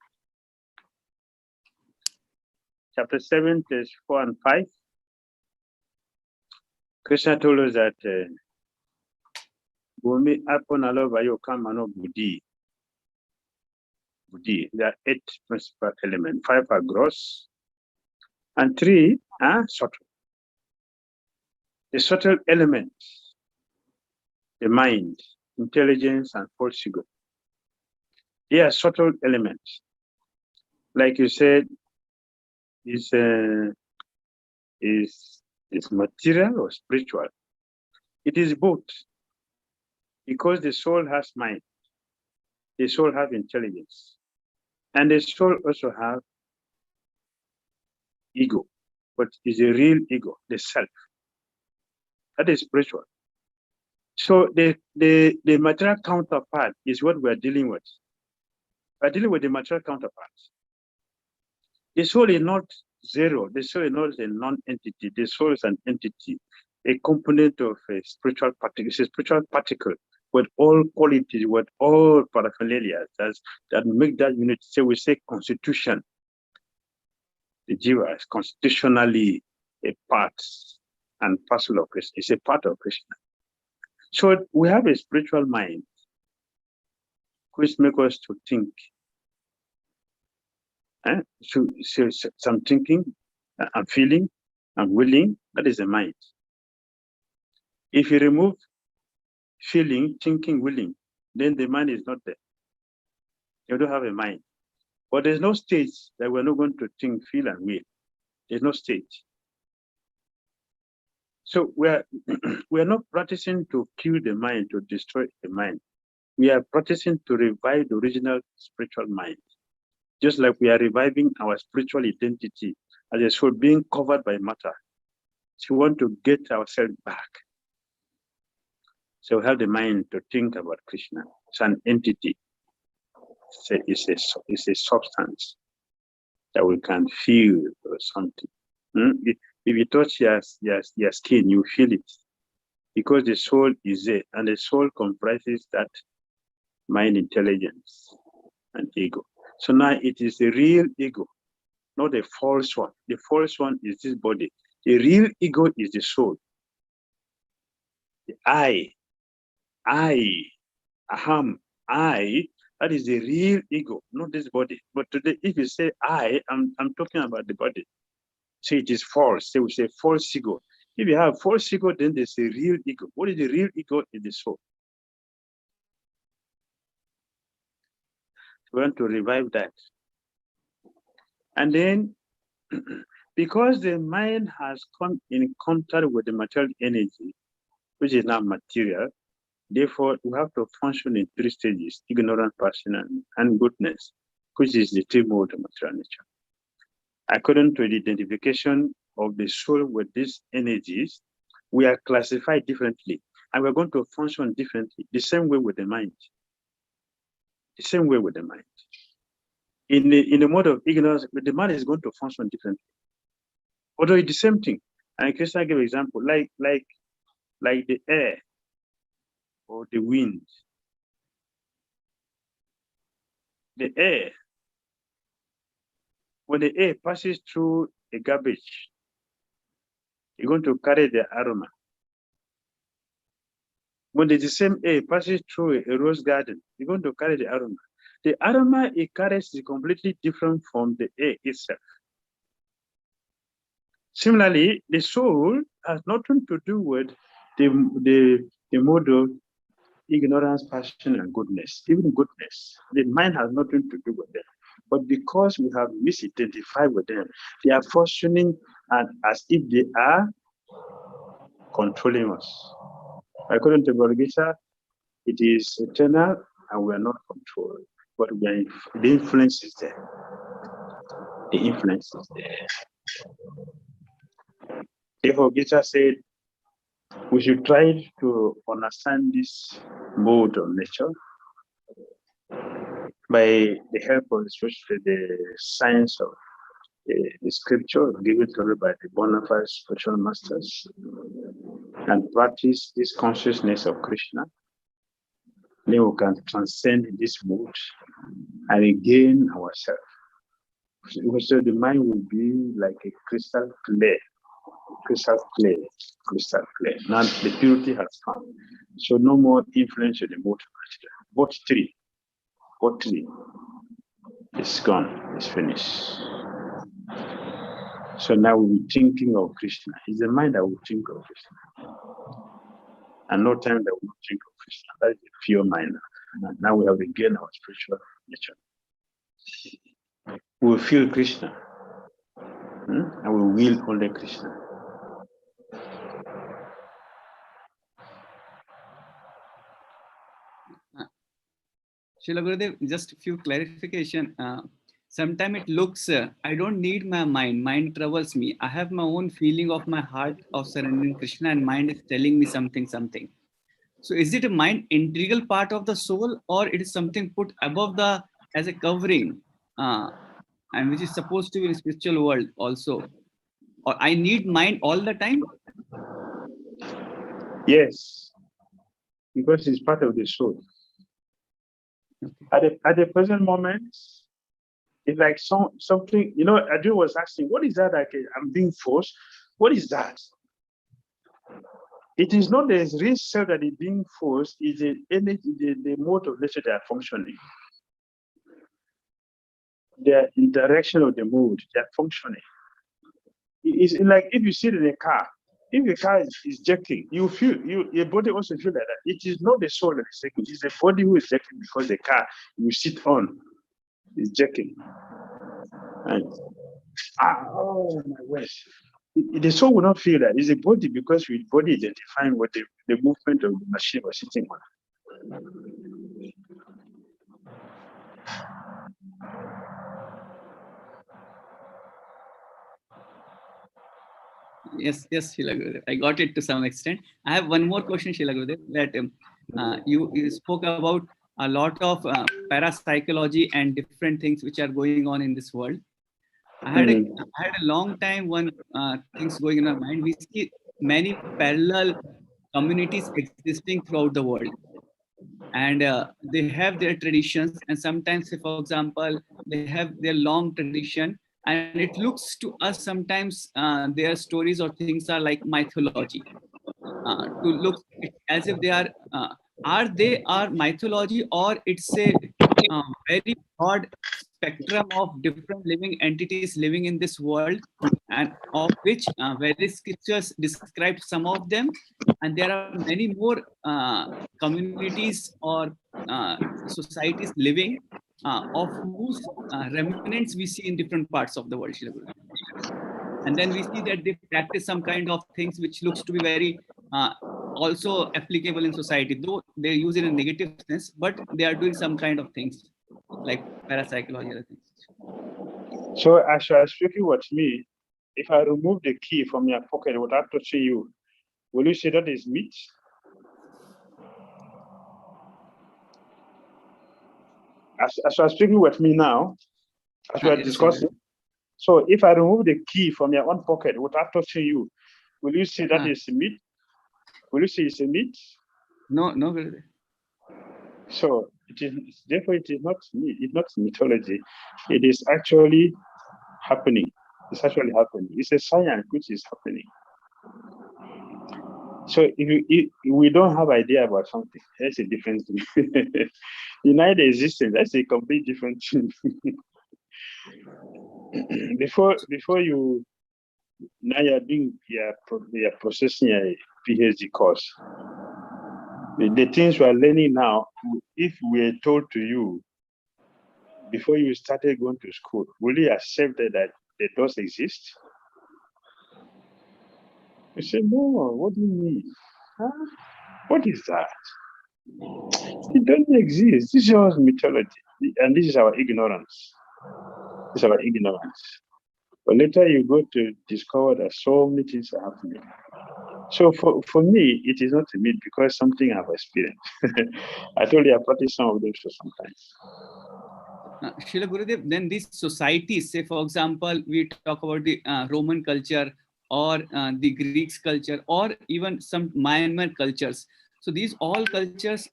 Chapter 7, verse 4 and 5. Krishna told us that Bhumi Aponalo Vayokamano Buddhi. There are 8 principal elements. 5 are gross, and 3 are subtle. The subtle elements, the mind, intelligence, and false ego. They are subtle elements. Like you said, is material or spiritual? It is both, because the soul has mind, the soul has intelligence, and the soul also has ego, but is a real ego, the self. That is spiritual. So the material counterpart is what we are dealing with. We are dealing with the material counterpart. The soul is not zero. The soul is not a non-entity. The soul is an entity, a component of a spiritual particle. It's a spiritual particle with all qualities, with all paraphernalia that make that unit. So we say constitution. The Jiva is constitutionally a part and parcel of Krishna. It's a part of Krishna. So we have a spiritual mind which makes us to think. So some thinking and feeling and willing, that is the mind. If you remove feeling, thinking, willing, then the mind is not there. You don't have a mind. But there's no stage that we're not going to think, feel, and will. There's no stage. So we're not practicing to kill the mind, to destroy the mind. We are practicing to revive the original spiritual mind. Just like we are reviving our spiritual identity as a soul being covered by matter. So we want to get ourselves back. So we have the mind to think about Krishna. It's an entity. It's a substance that we can feel or something. If you touch your skin, you feel it. Because the soul is there, and the soul comprises that mind, intelligence, and ego. So now it is the real ego, not the false one. The false one is this body. The real ego is the soul. The I, aham, I, that is the real ego, not this body. But today, if you say I, I'm talking about the body. So it is false. So we say false ego. If you have false ego, then there's a real ego. What is the real ego? Is the soul. We want to revive that. And then, because the mind has come in contact with the material energy, which is not material, therefore we have to function in three stages: ignorance, passion, and goodness, which is the three modes of material nature. According to the identification of the soul with these energies, we are classified differently, and we're going to function differently, the same way with the mind. The same way with the mind. In the mode of ignorance, the mind is going to function differently. Although it's the same thing. And Krishna gave an example, like the air or the wind. The air, when the air passes through a garbage, you're going to carry the aroma. When the same air passes through a rose garden, you're going to carry the aroma. The aroma it carries is completely different from the air itself. Similarly, the soul has nothing to do with the mode of ignorance, passion, and goodness. Even goodness, the mind has nothing to do with them. But because we have misidentified with them, they are functioning as if they are controlling us. According to Bhagavad Gita, it is eternal and we are not controlled. But the influence is there. The influence is there. Therefore, Gita said, we should try to understand this mode of nature by the help of especially the science of the scripture given to us by the bona fide spiritual masters, and practice this consciousness of Krishna. Then we can transcend this mode and regain ourselves. So the mind will be like a crystal clear. Now the purity has come. So no more influence of the motor. Both three. It's gone. It's finished. So now we'll be thinking of Krishna. It's the mind that will think of Krishna. And no time that we will think of Krishna. That is the pure mind. Now we have regained our spiritual nature. We will feel Krishna. And we will only Krishna. Srila Gurudev, just a few clarification. Sometimes it looks, I don't need my mind. Mind troubles me. I have my own feeling of my heart of surrendering Krishna, and mind is telling me something. So is it a mind integral part of the soul, or it is something put above as a covering, and which is supposed to be in spiritual world also? Or I need mind all the time? Yes. because it's part of the soul. Okay. At the present moment, it's like something, Adu was asking, what is that? I'm being forced. What is that? It is not the real self that is being forced, it's the energy, the mode of nature that are functioning. The interaction of the mode, they're functioning. It's like if you sit in a car, if the car is jerking, you feel, your body also feel like that. It is not the soul that is jerking, it's the body who is jerking because the car you sit on is jerking. And, oh my gosh. The soul will not feel that. It's the body because with body identifying what the movement of the machine was sitting on. Yes, Srila Gurudev. I got it to some extent. I have one more question, Srila Gurudev, that you spoke about a lot of parapsychology and different things which are going on in this world. I had a long time when things going in our mind. We see many parallel communities existing throughout the world, and they have their traditions. And sometimes, say, for example, they have their long tradition, and it looks to us sometimes their stories or things are like mythology. To look as if they they are mythology, or it's a very broad spectrum of different living entities living in this world, and of which various scriptures describe some of them, and there are many more communities or societies living, of whose remnants we see in different parts of the world, Srila Gurudev. And then we see that they practice some kind of things which looks to be very also applicable in society, though they use it in a negative sense, but they are doing some kind of things like parapsychology other things. So as you are speaking with me, if I remove the key from your pocket without touching you, will you say that is meat? As you are speaking with me now, as we are discussing, so if I remove the key from your own pocket without touching you, will you say that is meat? Will you say it's a meat? No. So therefore it is not meat, it's not mythology. It is actually happening. It's actually happening. It's a science which is happening. So if we don't have idea about something, that's a different thing. Deny the existence, that's a complete different thing. before you now you're processing a PhD course. The things we are learning now, if we're told to you before you started going to school, will you accept that it does exist? You say, no, what do you mean? Huh? What is that? It doesn't exist. This is our mythology. And this is our ignorance. This is our ignorance. But later you go to discover that so many things are happening. So for me, it is not a myth because something I've experienced. I told you I practice some of them for some time. Srila Gurudev, then these societies, say for example, we talk about the Roman culture or the Greeks culture or even some Myanmar cultures. So these all cultures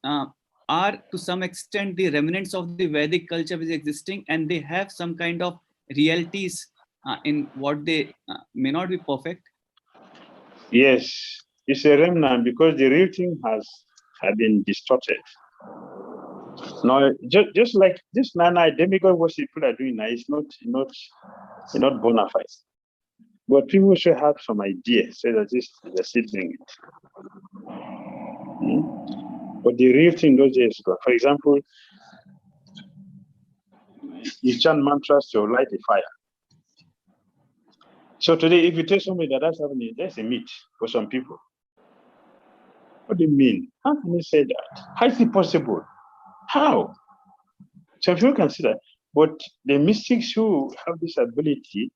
are to some extent the remnants of the Vedic culture which is existing, and they have some kind of realities in what they may not be perfect. Yes, it's a remnant because the real thing has been distorted. No, just like this demigod worship people are doing now, it's not bona fide. But people should have some idea, so that they're still doing it. But the real thing those days, for example, you chant mantras to light a fire. So today, if you tell somebody that's happening, that's a myth for some people. What do you mean? How can you say that? How is it possible? How? Some people can say that, but the mystics who have this ability,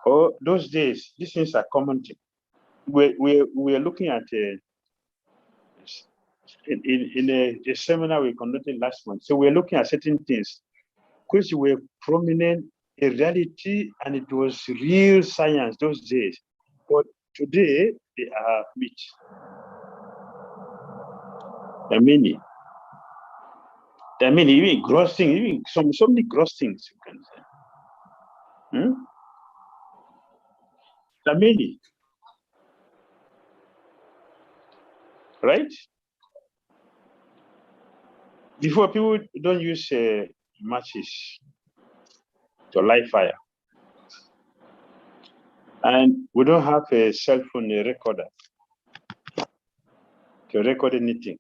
or those days, these things are common thing. We're looking at in a seminar we conducted last month. So we're looking at certain things which were prominent in reality, and it was real science those days. But today they are myths. many. There are many, even gross things, even so many gross things you can say. There are many. Right? Before, people don't use matches to light fire. And we don't have a cell phone recorder to record anything.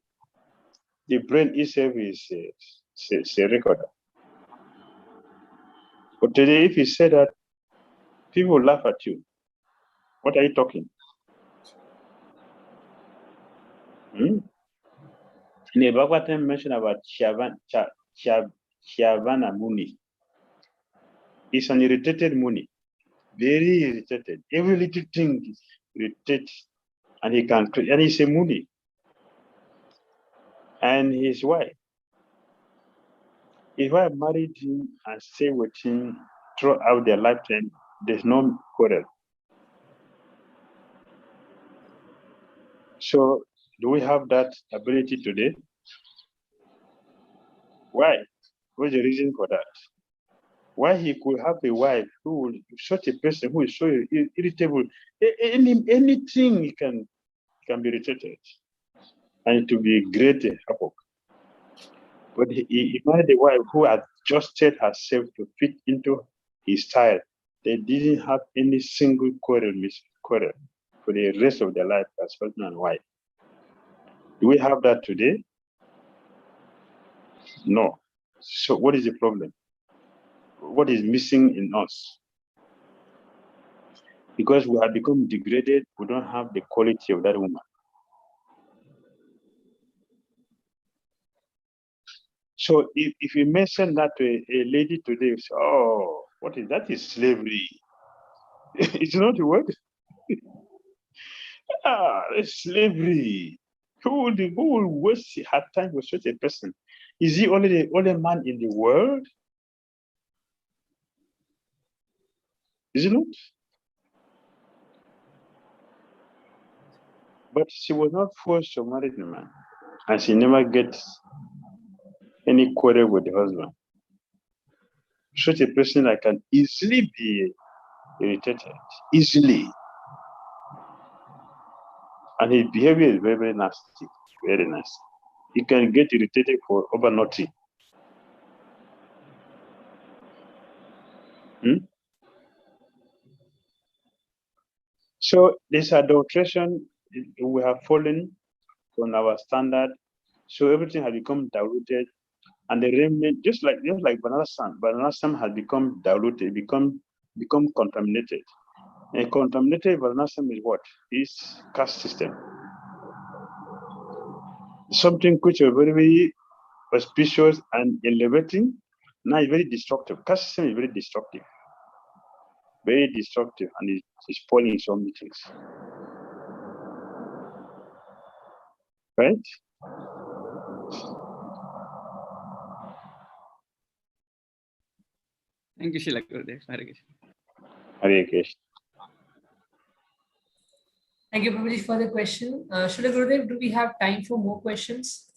The brain itself is a recorder. But today, if you say that, people will laugh at you. What are you talking? In the Bhagavatam mentioned about Shavana Muni. He's an irritated Muni, very irritated. Every little thing is irritated, and and he's a Muni. And his wife married him and stayed with him throughout their lifetime. There's no quarrel. So, do we have that ability today? Why? What's the reason for that? Why he could have a wife who is such a person who is so irritable? Anything he can be irritated, and to be great havoc. But he married a wife who adjusted herself to fit into his style. They didn't have any single quarrel for the rest of their life as husband and wife. Do we have that today? No. So what is the problem? What is missing in us? Because we have become degraded, we don't have the quality of that woman. So if you mention that to a lady today, you say, oh, what is that? Is slavery. It's not a word. It's slavery. Who will waste her time with such a person? Is he only the only man in the world? Is it not? But she was not forced to marry the man, and she never gets any quarrel with the husband. Such a person that can easily be irritated, easily. And his behavior is very, very nasty, very nasty. He can get irritated for over nothing. So this adulteration, we have fallen from our standard. So everything has become diluted, and the remnant, just like banana stem has become diluted, become contaminated. And contaminated banana stem is what? Is caste system. Something which is very, very auspicious and elevating, now is very destructive. Caste system is very destructive, and it's spoiling so many things. Right? Thank you, Srila Gurudev. Hare Krishna. Hare Krishna. Thank you, Prabhuji, for the question. Srila Gurudev, do we have time for more questions?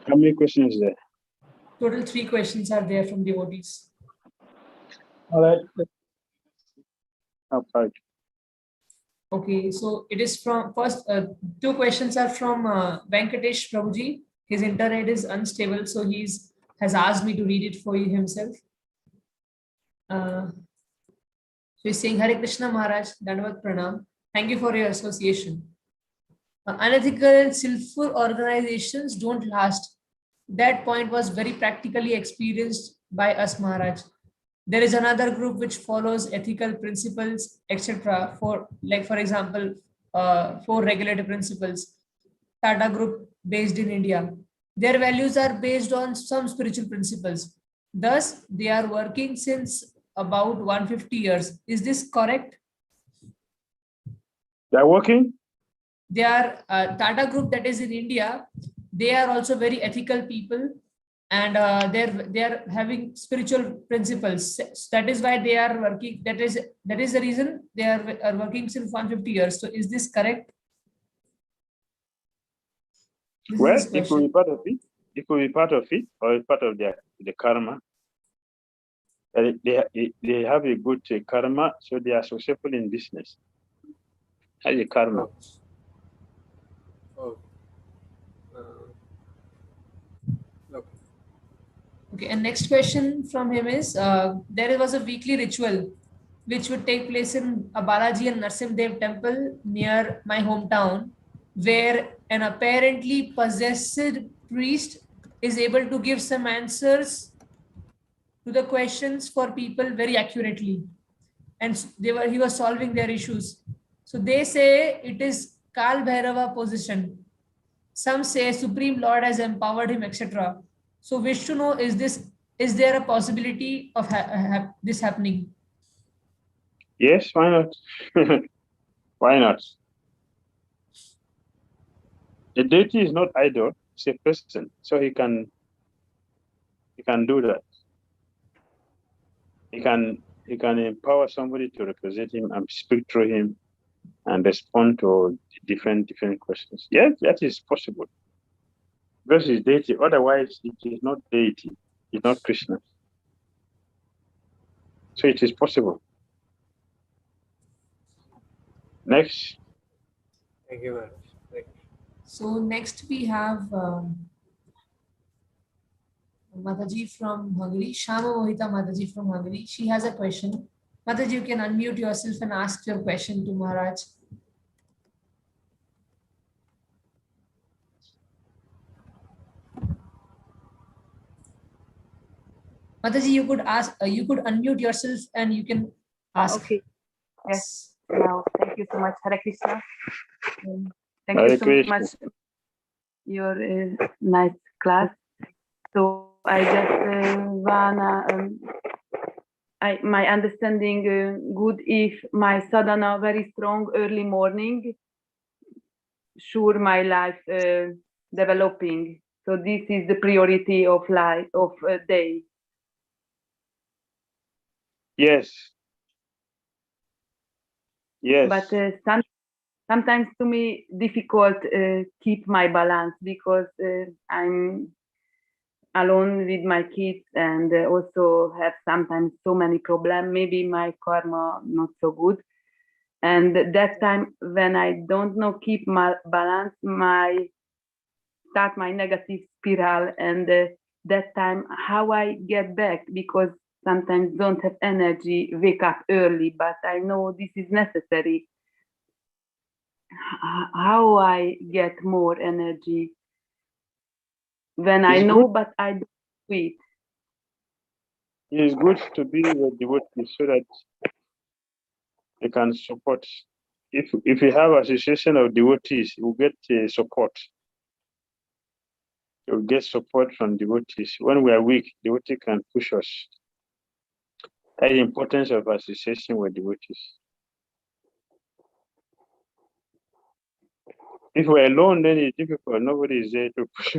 How many questions is there? Total 3 questions are there from devotees. All right. Okay, so it is from first 2 questions are from Venkatesh Prabhuji. His internet is unstable, so has asked me to read it for you himself. So he's saying, Hare Krishna Maharaj, Dandavat Pranam. Thank you for your association. Unethical and sinful organizations don't last. That point was very practically experienced by us, Maharaj. There is another group which follows ethical principles, etc. For example, 4 regulative principles. Tata Group based in India. Their values are based on some spiritual principles. Thus, they are working since about 150 years. Is this correct? They are working? They are Tata Group that is in India. They are also very ethical people, and they are having spiritual principles. That is why they are working. That is the reason they are working since 150 years. So, is this correct? This Well, is his it could be question. part of it. It could be part of it, or it's part of the karma. They have a good karma, so they are successful in business. Has a karma. Oh. Okay. Okay, and next question from him is, there was a weekly ritual which would take place in a Balaji and Narsimdev temple near my hometown, where an apparently possessed priest is able to give some answers to the questions for people very accurately. And he was solving their issues. So they say it is Kal Bhairava position. Some say Supreme Lord has empowered him, etc. So wish to know, is there a possibility of this happening? Yes, why not? Why not? The deity is not idol; it's a person, so he can do that. He can empower somebody to represent him and speak through him and respond to different questions. Yes, that is possible. Because it's deity. Otherwise, it is not deity. It's not Krishna. So it is possible. Next. Thank you very much. Thank you. So next we have Mataji from Hungary, Shama Mohita Mataji from Hungary. She has a question. Mataji, you can unmute yourself and ask your question to Maharaj. Mataji, you could ask. You could unmute yourself and you can ask. Okay. Yes. Now, thank you so much, Hare Krishna. Thank Hare you so Krishna. much. Your nice class. So I just wanna. My understanding good if my sadhana very strong early morning. Sure, my life developing. So this is the priority of life of day. Yes. Yes. But sometimes to me difficult keep my balance because I'm alone with my kids and also have sometimes so many problems. Maybe my karma not so good. And that time when I don't know keep my balance, start my negative spiral. And that time how I get back, because sometimes don't have energy, wake up early, but I know this is necessary. How I get more energy when I know, but I don't do it. It is good to be with devotees so that they can support. If you have association of devotees, you get support. You get support from devotees. When we are weak, devotee can push us. That's the importance of association with devotees. If we're alone, then it's difficult. Nobody is there to push.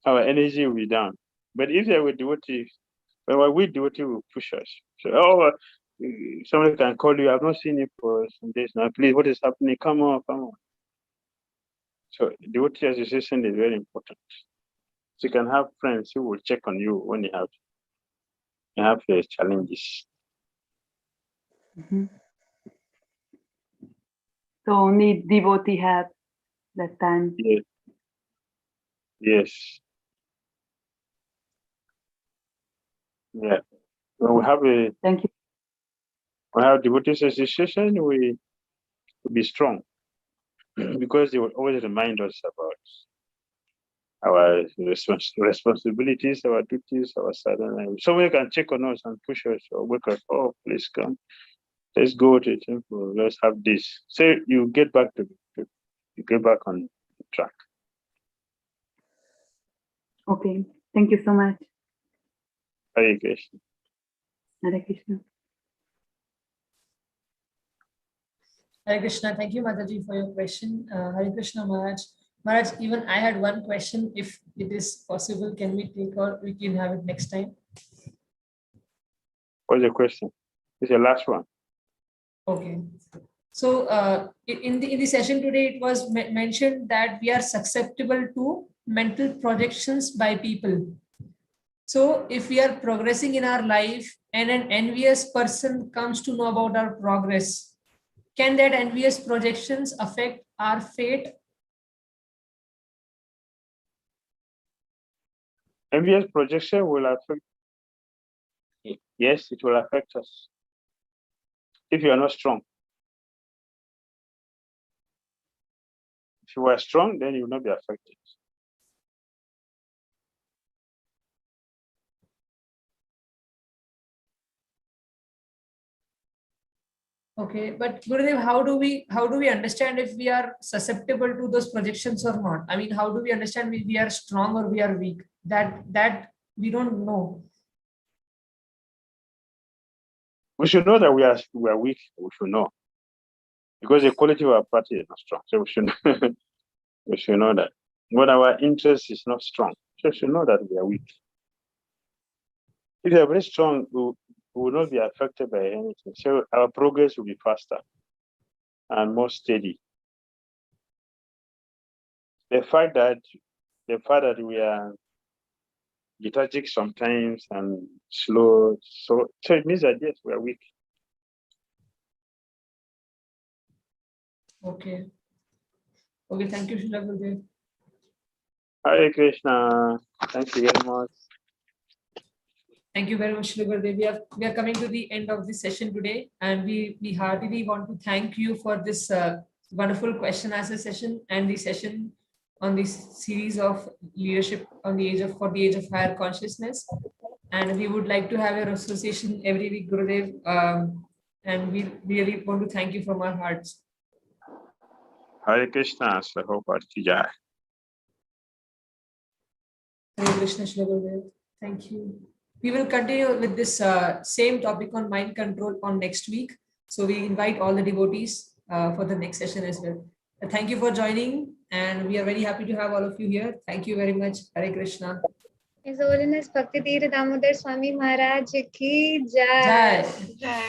Our energy will be down. But if they're with devotees, when we're with devotee, will push us. So, somebody can call you. I've not seen you for some days now. Please, what is happening? Come on, come on. So, devotee association is very important. So you can have friends who will check on you when you have challenges. Mm-hmm. So need devotee help that time. Yes. Yes. Yeah. When we have Thank you. we have devotee association, we will be strong because they will always remind us about our responsibilities, our duties, our sadhana. Somebody can check on us and push us or wake us. Oh, please come. Let's go to the temple. Let's have this. So you get back on track. Okay. Thank you so much. Hare Krishna. Hare Krishna. Hare Krishna. Thank you, Mataji, for your question. Hare Krishna, Maharaj. Maharaj, even I had one question. If it is possible, can we take, or we can have it next time? What's the question? It's the last one. Okay. So in the session today, it was mentioned that we are susceptible to mental projections by people. So if we are progressing in our life and an envious person comes to know about our progress, can that envious projections affect our fate? Envious projection will affect. Yes, it will affect us if you are not strong. If you are strong, then you will not be affected. Okay, but Gurudev, how do we understand if we are susceptible to those projections or not? I mean, how do we understand if we are strong or we are weak? That we don't know. We should know that we are weak. We should know, because the quality of our party is not strong. So we should we should know that. When our interest is not strong, so we should know that we are weak. If we are very strong, we will not be affected by anything. So our progress will be faster and more steady. The fact that we are lethargic sometimes and slow, so it means that yes, we are weak. Okay. Okay, thank you, Srila Gurudev. Hare Krishna. Thank you very much. Thank you very much, Srila Gurudev. We are coming to the end of this session today, and we heartily want to thank you for this wonderful question answer session and the session on this series of leadership on the age of for the age of higher consciousness. And we would like to have your association every week, Gurudev. And we really want to thank you from our hearts. Hare Krishna. Sahopati Jai. Hare Krishna, Srila Gurudev. Thank you. We will continue with this same topic on mind control on next week. So we invite all the devotees for the next session as well. Thank you for joining, and we are very happy to have all of you here. Thank you very much. Hare Krishna. His Holiness Bhakti Dhira Damodara Swami Maharaj ki jai. Jai. Jai.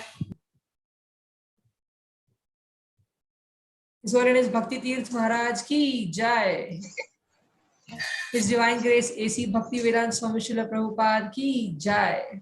His Holiness Bhakti Tirth Maharaj ki jai. His Divine Grace A.C. Bhakti Vedanta Swami Srila Prabhupada ki jai.